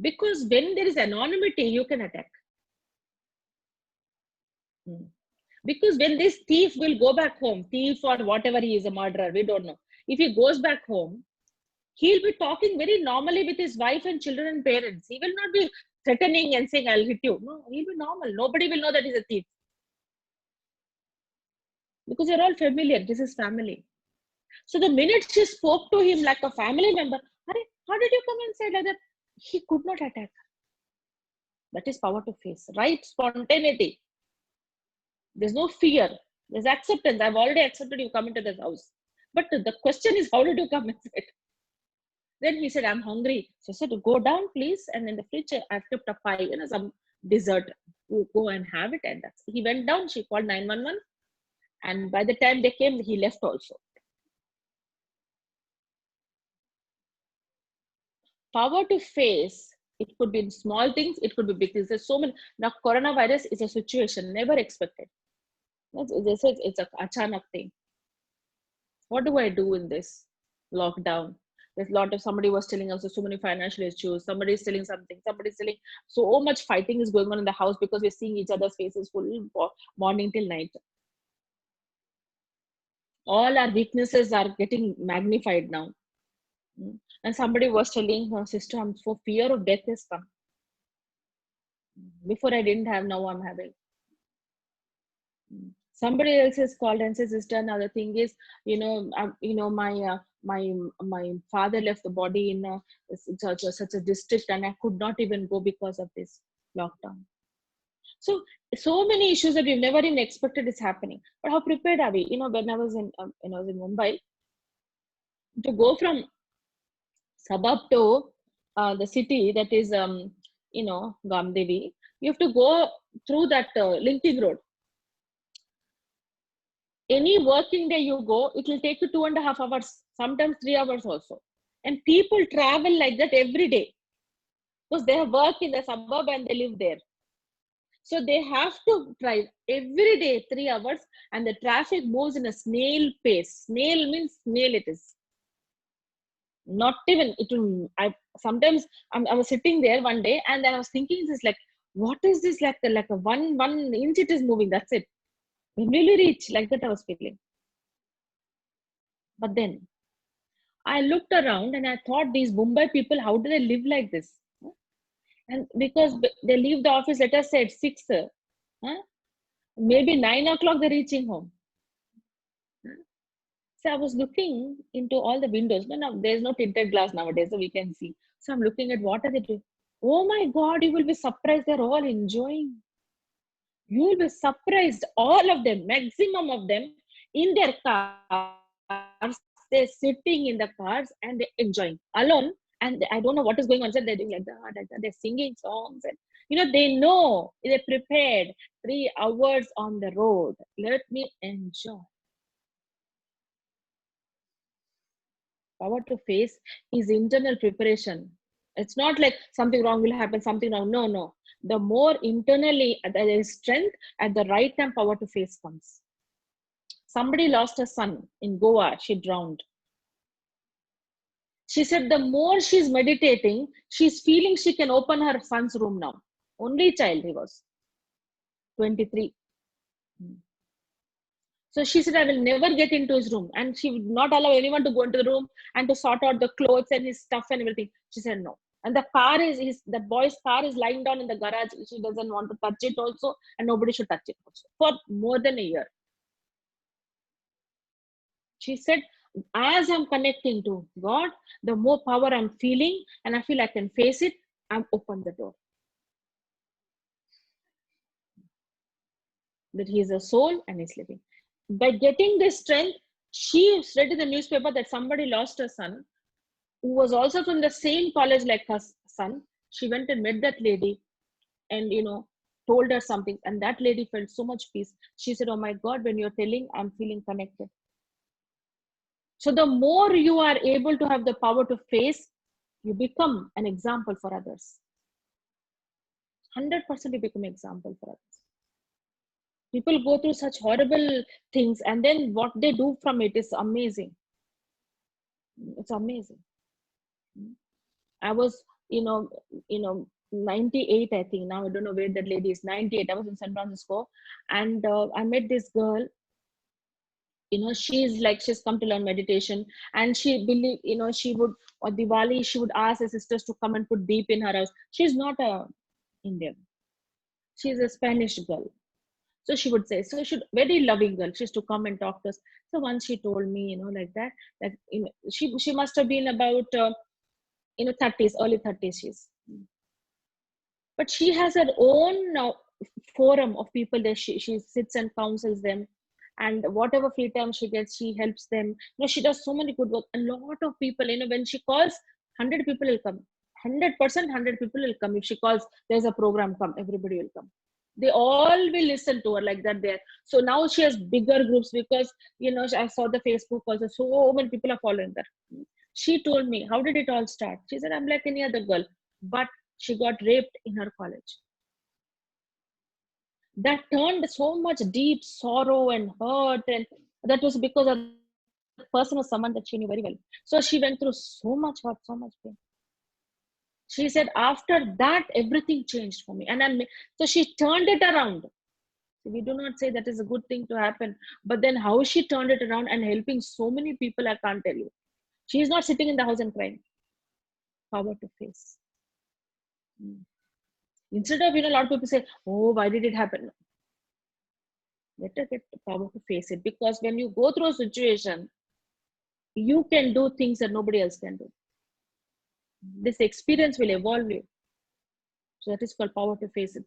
Because when there is anonymity, you can attack. Because when this thief will go back home, thief or whatever he is, a murderer, we don't know. If he goes back home, he'll be talking very normally with his wife and children and parents. He will not be threatening and saying, I'll hit you. No, he'll be normal. Nobody will know that he's a thief. Because you're all familiar. This is family. So the minute she spoke to him like a family member, how did you come inside like that? He could not attack. That is power to face, right? Spontaneity. There's no fear. There's acceptance. I've already accepted you come into this house. But the question is, how did you come inside? Then he said, I'm hungry. So I said, go down, please. And in the fridge, I've kept a pie, some dessert. Go and have it. And he went down. She called 911. And by the time they came, he left also. Power to face, it could be in small things, it could be big things. There's so many. Now, coronavirus is a situation never expected. They said it's a achanak thing. What do I do in this lockdown? There's a lot of, somebody was telling us there's so many financial issues. Somebody is telling something. Somebody's telling, so much fighting is going on in the house because we're seeing each other's faces full morning till night. All our weaknesses are getting magnified now. And somebody was telling her sister, I'm so fear of death has come. Before I didn't have, now I'm having. Somebody else has called and says, sister, now the thing is, my father left the body in such a district, and I could not even go because of this lockdown. So many issues that we've never even expected is happening. But how prepared are we? When I was in Mumbai, to go from suburb to the city, that is Gamdevi, you have to go through that linking road. Any working day you go, it will take you 2.5 hours, sometimes 3 hours also. And people travel like that every day because they have work in the suburb and they live there. So they have to drive every day 3 hours, and the traffic moves in a snail pace. Snail means snail it is. Not even, I was sitting there one day and then I was thinking, this like, what is this, like a one inch it is moving, that's it. When will you reach? Like that I was feeling. But then I looked around and I thought, these Mumbai people, how do they live like this? And because they leave the office, let us say at 6, maybe 9 o'clock they're reaching home. So I was looking into all the windows. Now there's no tinted glass nowadays, so we can see. So I'm looking at what are they doing. Oh my God, you will be surprised. They're all enjoying. You will be surprised. All of them, maximum of them, in their cars, they're sitting in the cars and they're enjoying alone. And I don't know what is going on. So they're doing like that. They're singing songs. And, they know, they're prepared. 3 hours on the road. Let me enjoy. Power to face is internal preparation. It's not like something wrong will happen, something wrong. No. The more internally there is strength, at the right time, power to face comes. Somebody lost her son in Goa. She drowned. She said the more she's meditating, she's feeling she can open her son's room now. Only child he was. 23. So she said, I will never get into his room. And she would not allow anyone to go into the room and to sort out the clothes and his stuff and everything. She said no. And the car the boy's car is lying down in the garage. She doesn't want to touch it also, and nobody should touch it also, for more than a year. She said, as I'm connecting to God, the more power I'm feeling, and I feel I can face it, I'm open the door. That he is a soul and he's living. By getting this strength, she read in the newspaper that somebody lost her son, who was also from the same college like her son. She went and met that lady and, told her something. And that lady felt so much peace. She said, oh my God, when you're telling, I'm feeling connected. So the more you are able to have the power to face, you become an example for others. 100% you become an example for others. People go through such horrible things, and then what they do from it is amazing. It's amazing. I was, you know, 98, I think. Now I don't know where that lady is. 98. I was in San Francisco, and I met this girl. She's come to learn meditation, and she believe, she would, on Diwali, she would ask her sisters to come and put deep in her house. She's not a Indian. She's a Spanish girl. So she would say, so she very loving girl. She used to come and talk to us. So once she told me, like that she must have been about 30s, early 30s. But she has her own forum of people that she sits and counsels them, and whatever free time she gets, she helps them. She does so many good work. A lot of people, when she calls, 100 people will come. 100%, 100 people will come. If she calls, there's a program, come, everybody will come. They all will listen to her like that there. So now she has bigger groups, because I saw the Facebook also, so many people are following her. She told me, how did it all start? She said, I'm like any other girl, but she got raped in her college. That turned so much deep sorrow and hurt, and that was because of the person was someone that she knew very well. So she went through so much hurt, so much pain. She said, after that, everything changed for me. So she turned it around. We do not say that is a good thing to happen, but then how she turned it around and helping so many people, I can't tell you. She is not sitting in the house and crying. Power to face. Instead of, a lot of people say, oh, why did it happen? Let her get the power to face it, because when you go through a situation, you can do things that nobody else can do. This experience will evolve you. So that is called power to face it.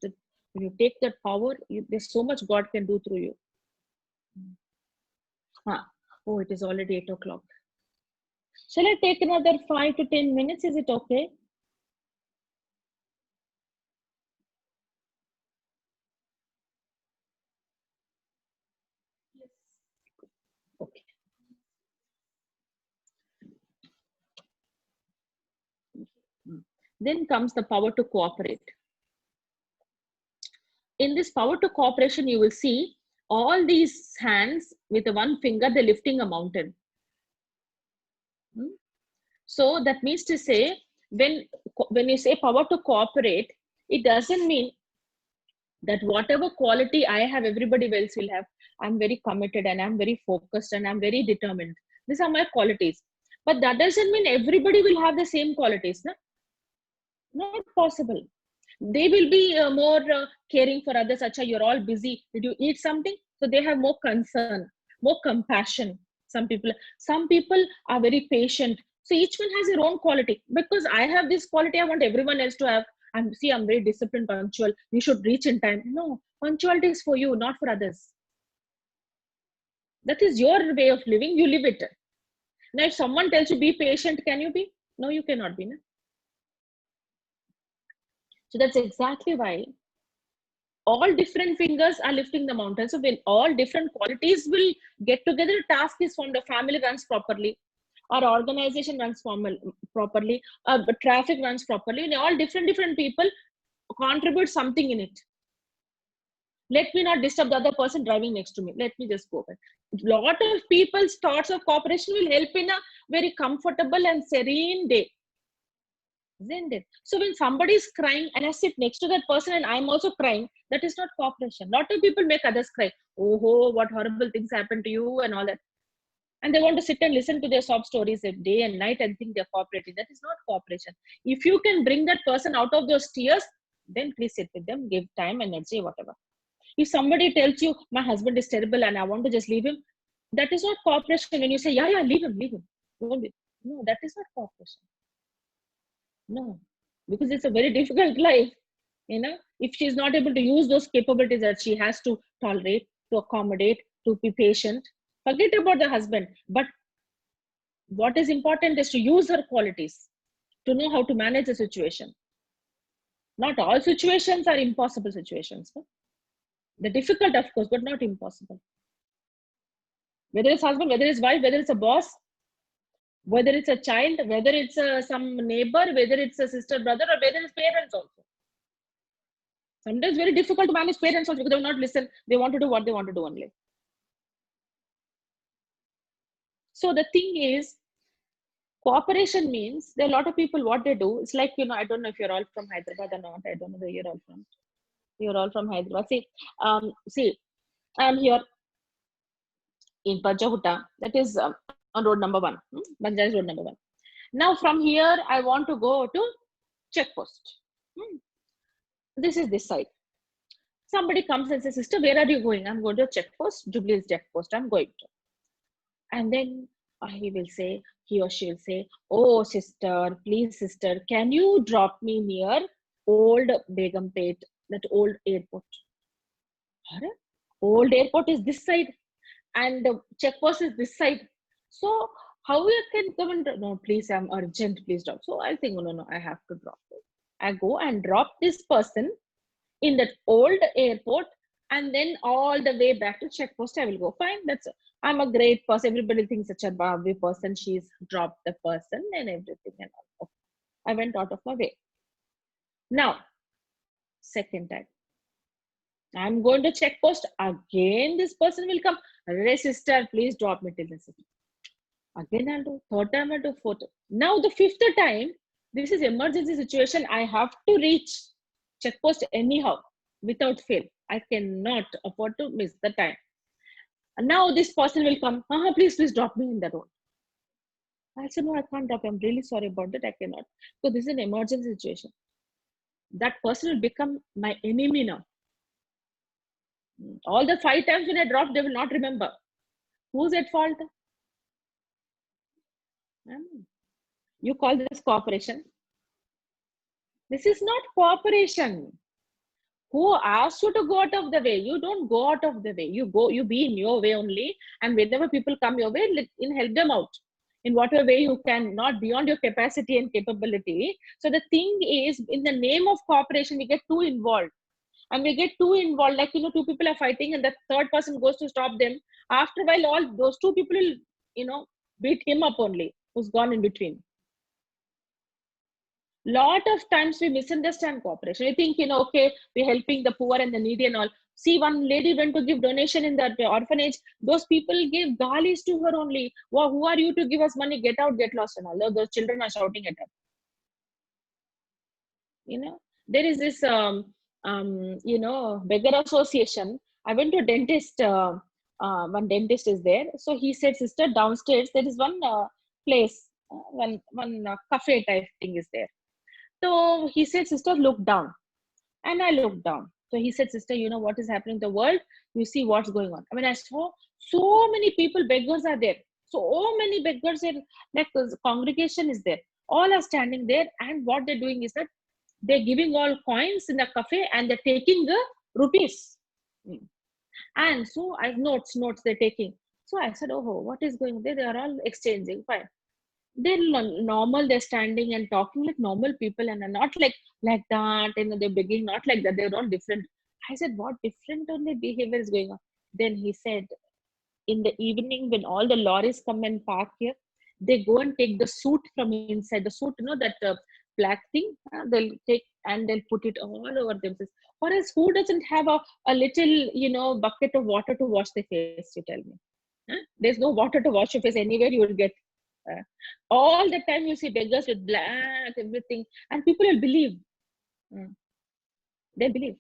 When you take that power, there's so much God can do through you. Oh, it is already 8 o'clock. Shall I take another 5 to 10 minutes? Is it okay? Yes. Okay. Then comes the power to cooperate. In this power to cooperation, you will see all these hands with one finger, they're lifting a mountain. So that means to say, when you say power to cooperate, it doesn't mean that whatever quality I have, everybody else will have. I'm very committed, and I'm very focused, and I'm very determined. These are my qualities. But that doesn't mean everybody will have the same qualities. No? Not possible. They will be more caring for others. Acha, you're all busy. Did you eat something? So they have more concern, more compassion. Some people are very patient. So each one has their own quality. Because I have this quality, I want everyone else to have. I'm very disciplined, punctual. You should reach in time. No, punctuality is for you, not for others. That is your way of living. You live it. Now, if someone tells you be patient, can you be? No, you cannot be. No? So that's exactly why all different fingers are lifting the mountain. So when all different qualities will get together, task is formed, the family runs properly, our organization runs properly, traffic runs properly, and all different people contribute something in it. Let me not disturb the other person driving next to me. Let me just go back. Lot of people's thoughts of cooperation will help in a very comfortable and serene day. Isn't it? So when somebody is crying and I sit next to that person and I'm also crying, that is not cooperation. A lot of people make others cry. Oh, what horrible things happened to you and all that. And they want to sit and listen to their sob stories day and night and think they're cooperating. That is not cooperation. If you can bring that person out of those tears, then please sit with them, give time, energy, whatever. If somebody tells you, my husband is terrible and I want to just leave him, that is not cooperation. When you say, yeah, leave him. Don't be. No, that is not cooperation. No, because it's a very difficult life. If she's not able to use those capabilities that she has to tolerate, to accommodate, to be patient, forget about the husband. But what is important is to use her qualities, to know how to manage the situation. Not all situations are impossible situations. No? They're difficult, of course, but not impossible. Whether it's husband, whether it's wife, whether it's a boss, whether it's a child, whether it's some neighbor, whether it's a sister, brother, or whether it's parents also. Sometimes very difficult to manage parents also because they will not listen. They want to do what they want to do only. So the thing is, cooperation means there are a lot of people, what they do, it's like, I don't know if you're all from Hyderabad or not. I don't know where you're all from. You're all from Hyderabad. See, I'm here in Panchahutta. That is on road number 1. Banjaras road number 1. Now from here, I want to go to check post. This is this side. Somebody comes and says, sister, where are you going? I'm going to check post, Jubilee check post. I'm going to. And then he or she will say, oh, sister, please, sister, can you drop me near old Begumpet, that old airport? Old airport is this side and the check post is this side. So how you can come and, no, please, I'm urgent, please drop. So I think, no, I have to drop it. I go and drop this person in that old airport, and then all the way back to check post I will go. Fine, I'm a great person. Everybody thinks such a Barbie person. She's dropped the person and everything and all. I went out of my way. Now, second time, I'm going to check post. Again, this person will come. Hey, sister, please drop me till this. Again, I'll do. Third time, I'll do. Fourth. Now, the fifth time, this is emergency situation. I have to reach check post anyhow, without fail. I cannot afford to miss the time. And now this person will come. Please drop me in the road. I said, no, I can't drop. I'm really sorry about that. I cannot. So this is an emergency situation. That person will become my enemy now. All the 5 times when I dropped, they will not remember. Who's at fault? You call this cooperation? This is not cooperation. Who asked you to go out of the way? You don't go out of the way. You be in your way only. And whenever people come your way, help them out in whatever way you can, not beyond your capacity and capability. So the thing is, in the name of cooperation, we get too involved. And we get too involved, like, 2 people are fighting and the third person goes to stop them. After a while, all those 2 people will, beat him up only, who's gone in between. Lot of times we misunderstand cooperation. We think, okay, we're helping the poor and the needy and all. See, one lady went to give donation in that orphanage. Those people gave galis to her only. Wow, who are you to give us money? Get out, get lost and all. Those children are shouting at her. There is this, beggar association. I went to a dentist. One dentist is there. So he said, sister, downstairs, there is one place, one cafe type thing is there. So he said, sister, look down. And I looked down. So he said, sister, you know what is happening in the world? You see what's going on. I saw so many people, beggars are there. So many beggars are, like the congregation is there. All are standing there. And what they're doing is that they're giving all coins in the cafe and they're taking the rupees. And so notes they're taking. So I said, oh, what is going on there? They are all exchanging. Fine. They're normal, they're standing and talking like normal people and not like that, they're begging, not like that, they're all different. I said, what different only behavior is going on? Then he said, in the evening when all the lorries come and park here, they go and take the soot from inside. The soot, that black thing, they'll take and they'll put it all over themselves. Or else, who doesn't have a little, bucket of water to wash their face, you tell me? There's no water to wash your face anywhere, you will get. All the time you see beggars with black everything, and people will believe. They believe,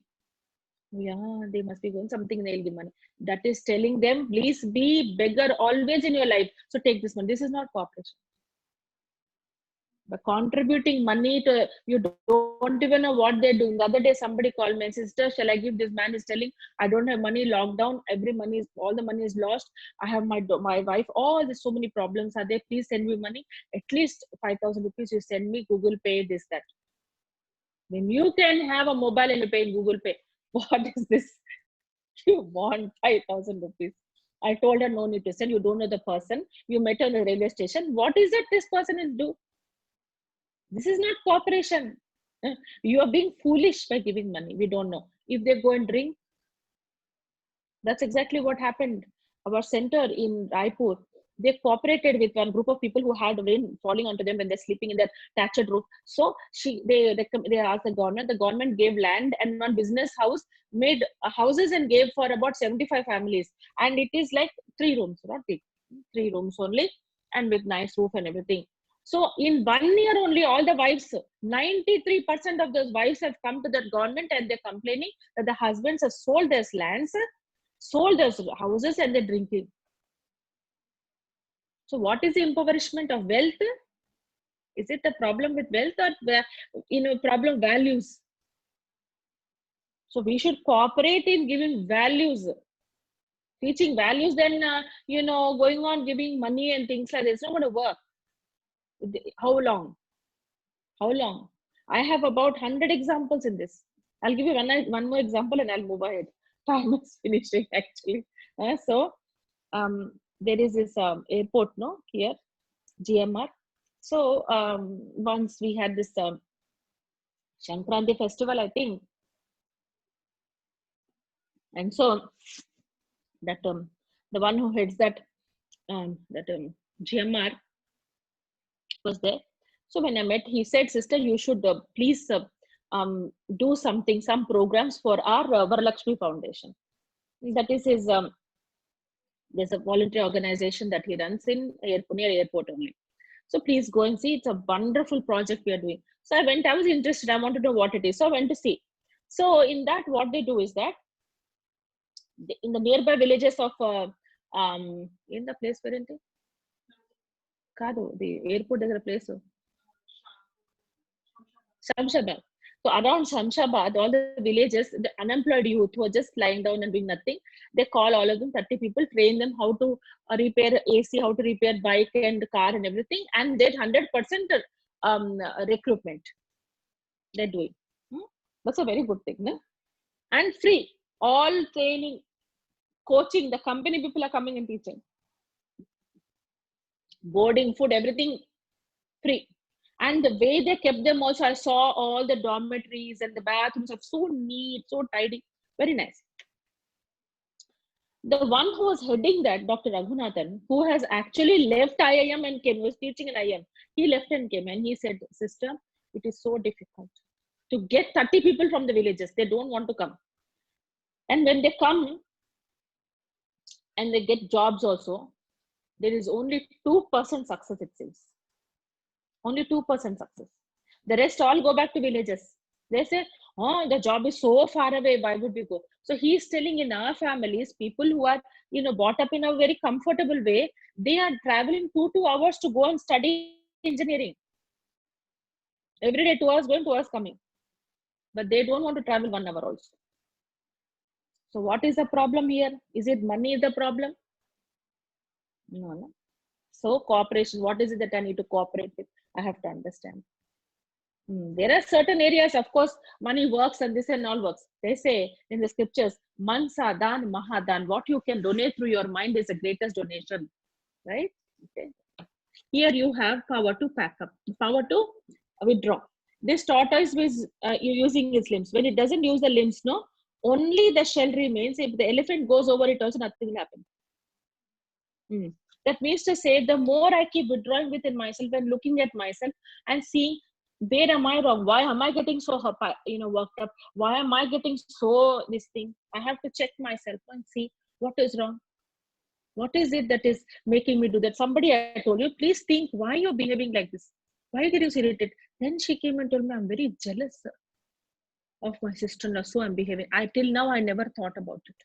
yeah, they must be going something, they'll give money. That is telling them, please be beggar always in your life. So take this money. This is not cooperation. But contributing money to, you don't even know what they're doing. The other day somebody called me and said, sister, shall I give? This man is telling, I don't have money, lockdown, all the money is lost. I have my wife, there's so many problems are there. Please send me money. At least 5,000 rupees you send me, Google Pay, this, that. When you can have a mobile and you pay in Google Pay, what is this? You want 5,000 rupees. I told her, no need to send. You don't know the person. You met her in the railway station. What is it this person is do? This is not cooperation. You are being foolish by giving money. We don't know. If they go and drink, that's exactly what happened. Our center in Raipur, They cooperated with one group of people who had rain falling onto them when they're sleeping in their thatched roof. So they asked the government. The government gave land and one business house, made houses and gave for about 75 families. And it is like 3 rooms, not big, 3 rooms only, and with nice roof and everything. So in 1 year only, all the wives, 93% of those wives have come to the government and they're complaining that the husbands have sold their lands, sold their houses, and they're drinking. So what is the impoverishment of wealth? Is it a problem with wealth or problem values? So we should cooperate in giving values, teaching values. Then going on giving money and things like that, it's not going to work. How long? How long? I have about 100 examples in this. I'll give you one more example and I'll move ahead. Time is finishing actually. There is this airport here, GMR. So once we had this Shankranti festival, I think. And so that the one who heads that GMR was there. So when I met, he said, "Sister, you should please do something, some programs for our Varalakshmi Foundation." That is his. There's a voluntary organization that he runs in Pune airport only. So please go and see. It's a wonderful project we are doing. So I went. I was interested. I wanted to know what it is. So I went to see. So in that, what they do is that in the nearby villages of in the place where it is? Kado, the airport is a place. Shamshabad. So around Shamshabad, all the villages, the unemployed youth who are just lying down and doing nothing, they call all of them, 30 people, train them how to repair AC, how to repair bike and car and everything, and they're 100% recruitment. They're doing. That's a very good thing. No? And free. All training, coaching, the company people are coming and teaching. Boarding, food, everything free. And the way they kept them also, I saw all the dormitories and the bathrooms are so neat, so tidy, very nice. The one who was heading that, Dr. Raghunathan, who has actually left IIM and came, was teaching in IIM. He left and came and he said, "Sister, it is so difficult to get 30 people from the villages. They don't want to come. And when they come and they get jobs also, there is only 2% success, it seems. Only 2% success. The rest all go back to villages. They say, oh, the job is so far away. Why would we go? So he's telling in our families, people who are, brought up in a very comfortable way, they are traveling 2 hours to go and study engineering. Every day 2 hours going, 2 hours coming. But they don't want to travel 1 hour also. So what is the problem here? Is it money the problem? No. So cooperation, what is it that I need to cooperate with? I have to understand. There are certain areas, of course, money works and this and all works. They say in the scriptures, Mansa Dan Mahadan, what you can donate through your mind is the greatest donation, right? Okay. Here you have power to pack up, power to withdraw. This tortoise is using its limbs. When it doesn't use the limbs, only the shell remains. If the elephant goes over it, also nothing will happen. That means to say, the more I keep withdrawing within myself and looking at myself and seeing, where am I wrong? Why am I getting so worked up? Why am I getting so this thing? I have to check myself and see what is wrong. What is it that is making me do that? Somebody, I told you, please think why you're behaving like this. Why are you getting irritated? Then she came and told me, I'm very jealous of my sister-in-law, so I'm behaving. Till now, I never thought about it.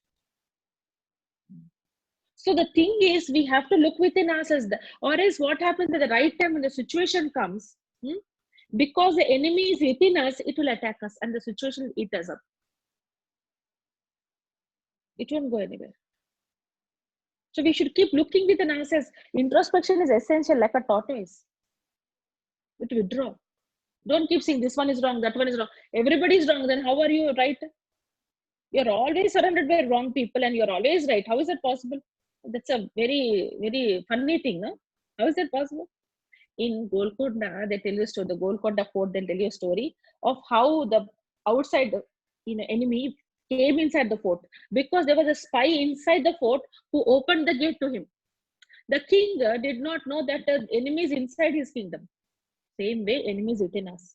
So the thing is, we have to look within ourselves, or else what happens at the right time when the situation comes, because the enemy is within us, it will attack us and the situation will eat us up. It won't go anywhere. So we should keep looking within ourselves. Introspection is essential, like a tortoise. But withdraw. Don't keep saying this one is wrong, that one is wrong. Everybody is wrong. Then how are you right? You're always surrounded by wrong people and you're always right. How is that possible? That's a very, very funny thing, no? How is that possible? In Golconda, they tell you a story, the Golconda fort, they'll tell you a story of how the outside enemy came inside the fort, because there was a spy inside the fort who opened the gate to him. The king did not know that the enemy is inside his kingdom. Same way, enemy is within us.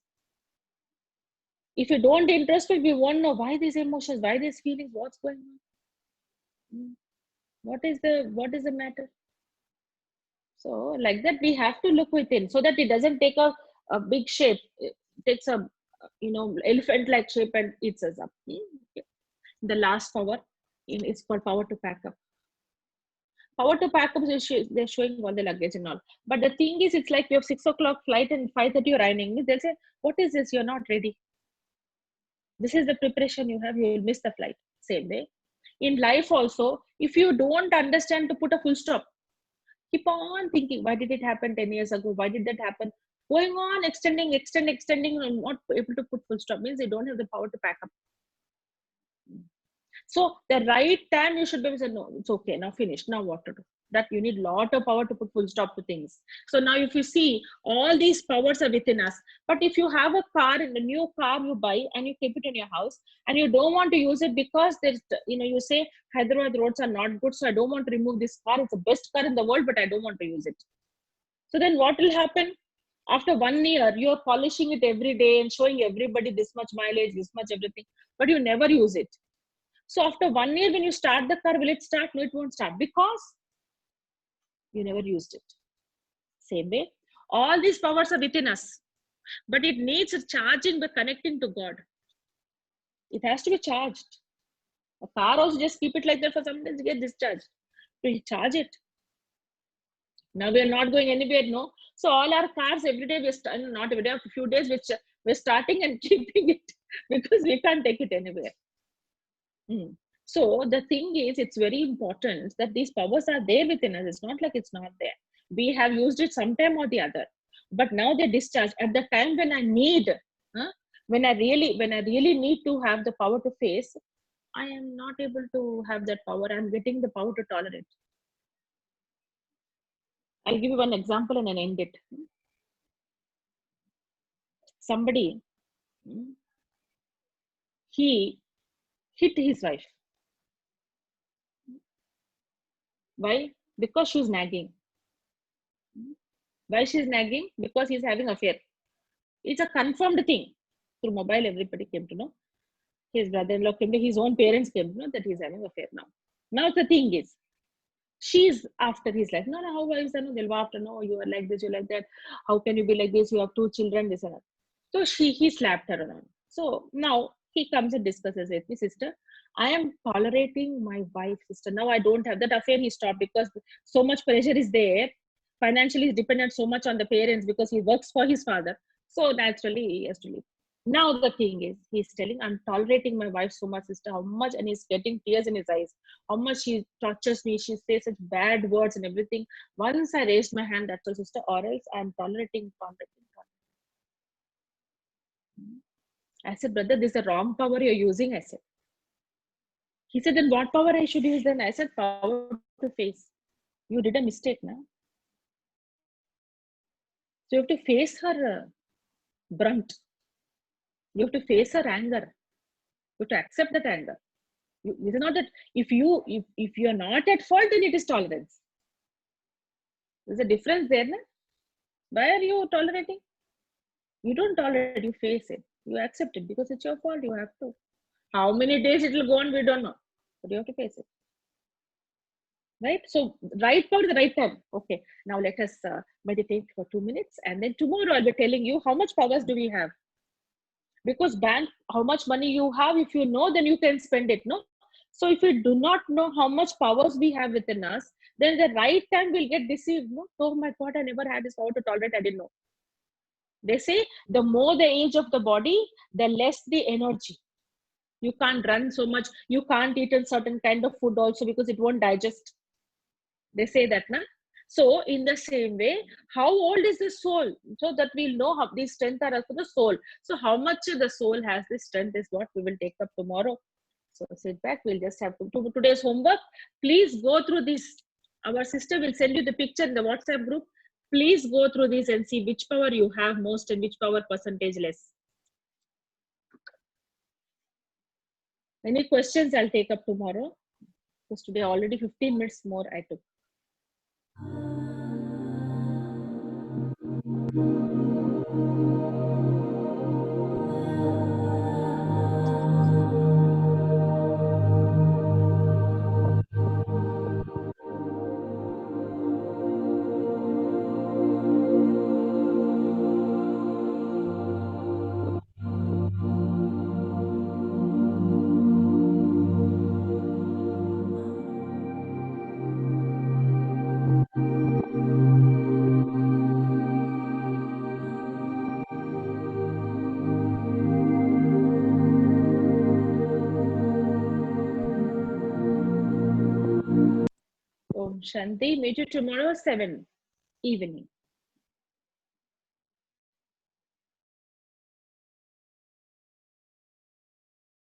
If you don't introspect, we won't know why these emotions, why these feelings, what's going on. What is the matter? So like that, we have to look within so that it doesn't take a big shape. It takes a elephant like shape and eats us up. The last power is called power to pack up. Power to pack up is they're showing all the luggage and all. But the thing is, it's like you have 6 o'clock flight and 5:30 you're ironing. They'll say, "What is this? You're not ready. This is the preparation you have. You will miss the flight." Same way, in life also, if you don't understand to put a full stop, keep on thinking, why did it happen 10 years ago? Why did that happen? Going on extending, and not able to put full stop means you don't have the power to pack up. So the right time you should be able to say, no, it's okay, now finish, now what to do? That you need lot of power to put full stop to things. So now if you see, all these powers are within us. But if you have a car, in a new car you buy and you keep it in your house and you don't want to use it because there's, you say Hyderabad roads are not good, so I don't want to remove this car. It's the best car in the world, but I don't want to use it. So then what will happen? After 1 year, you're polishing it every day and showing everybody this much mileage, this much everything, but you never use it. So after 1 year, when you start the car, will it start? No, it won't start because you never used it. Same way, all these powers are within us, but it needs a charging by connecting to God. It has to be charged. A car also just keep it like that for some days, get discharged. To charge it. Now we are not going anywhere, no. So all our cars every day not every day, a few days, which we're starting and keeping it because we can't take it anywhere. So the thing is, it's very important that these powers are there within us. It's not like it's not there. We have used it sometime or the other, but now they're discharged at the time when I need, when I really need to have the power to face. I am not able to have that power. I'm getting the power to tolerate. I'll give you one example and then end it. Somebody, he hit his wife. Why? Because she's nagging. Why she's nagging? Because he's having affair. It's a confirmed thing. Through mobile, everybody came to know. His brother-in-law came to, his own parents came to know that he's having affair now. Now the thing is, she's after his life. No, how wives are no, they'll go after, no, you are like this, you're like that. How can you be like this? You have 2 children, this and that. So he slapped her around. So now he comes and discusses with me, sister. I am tolerating my wife, sister. Now I don't have that affair. He stopped because so much pressure is there. Financially, he's dependent so much on the parents because he works for his father. So naturally, he has to leave. Now the thing is, he's telling, I'm tolerating my wife so much, sister, how much, and he's getting tears in his eyes, how much she tortures me, she says such bad words and everything. Once I raised my hand, that's all, sister, or else I'm tolerating. I said, brother, this is the wrong power you're using, I said. He said, then what power I should use then? I said, power to face. You did a mistake now. So you have to face her brunt. You have to face her anger. You have to accept that anger. It is not that if you're not at fault, then it is tolerance. There's a difference there. Na? Why are you tolerating? You don't tolerate, you face it. You accept it because it's your fault. You have to. How many days it will go on, we don't know. But you have to face it. Right? So, right power, the right time. Okay. Now let us meditate for 2 minutes. And then tomorrow I'll be telling you how much powers do we have. Because bank, how much money you have, if you know, then you can spend it. No. So if you do not know how much powers we have within us, then the right time will get deceived. No? Oh my God, I never had this power to tolerate. I didn't know. They say the more the age of the body, the less the energy. You can't run so much. You can't eat a certain kind of food also because it won't digest. They say that, na? So in the same way, how old is the soul? So that we'll know how these strength are for the soul. So how much the soul has this strength is what we will take up tomorrow. So sit back. We'll just have to do today's homework. Please go through this. Our sister will send you the picture in the WhatsApp group. Please go through this and see which power you have most and which power percentage less. Any questions I'll take up tomorrow. Because today already 15 minutes more I took. Om Shanti. Meet you tomorrow 7 evening.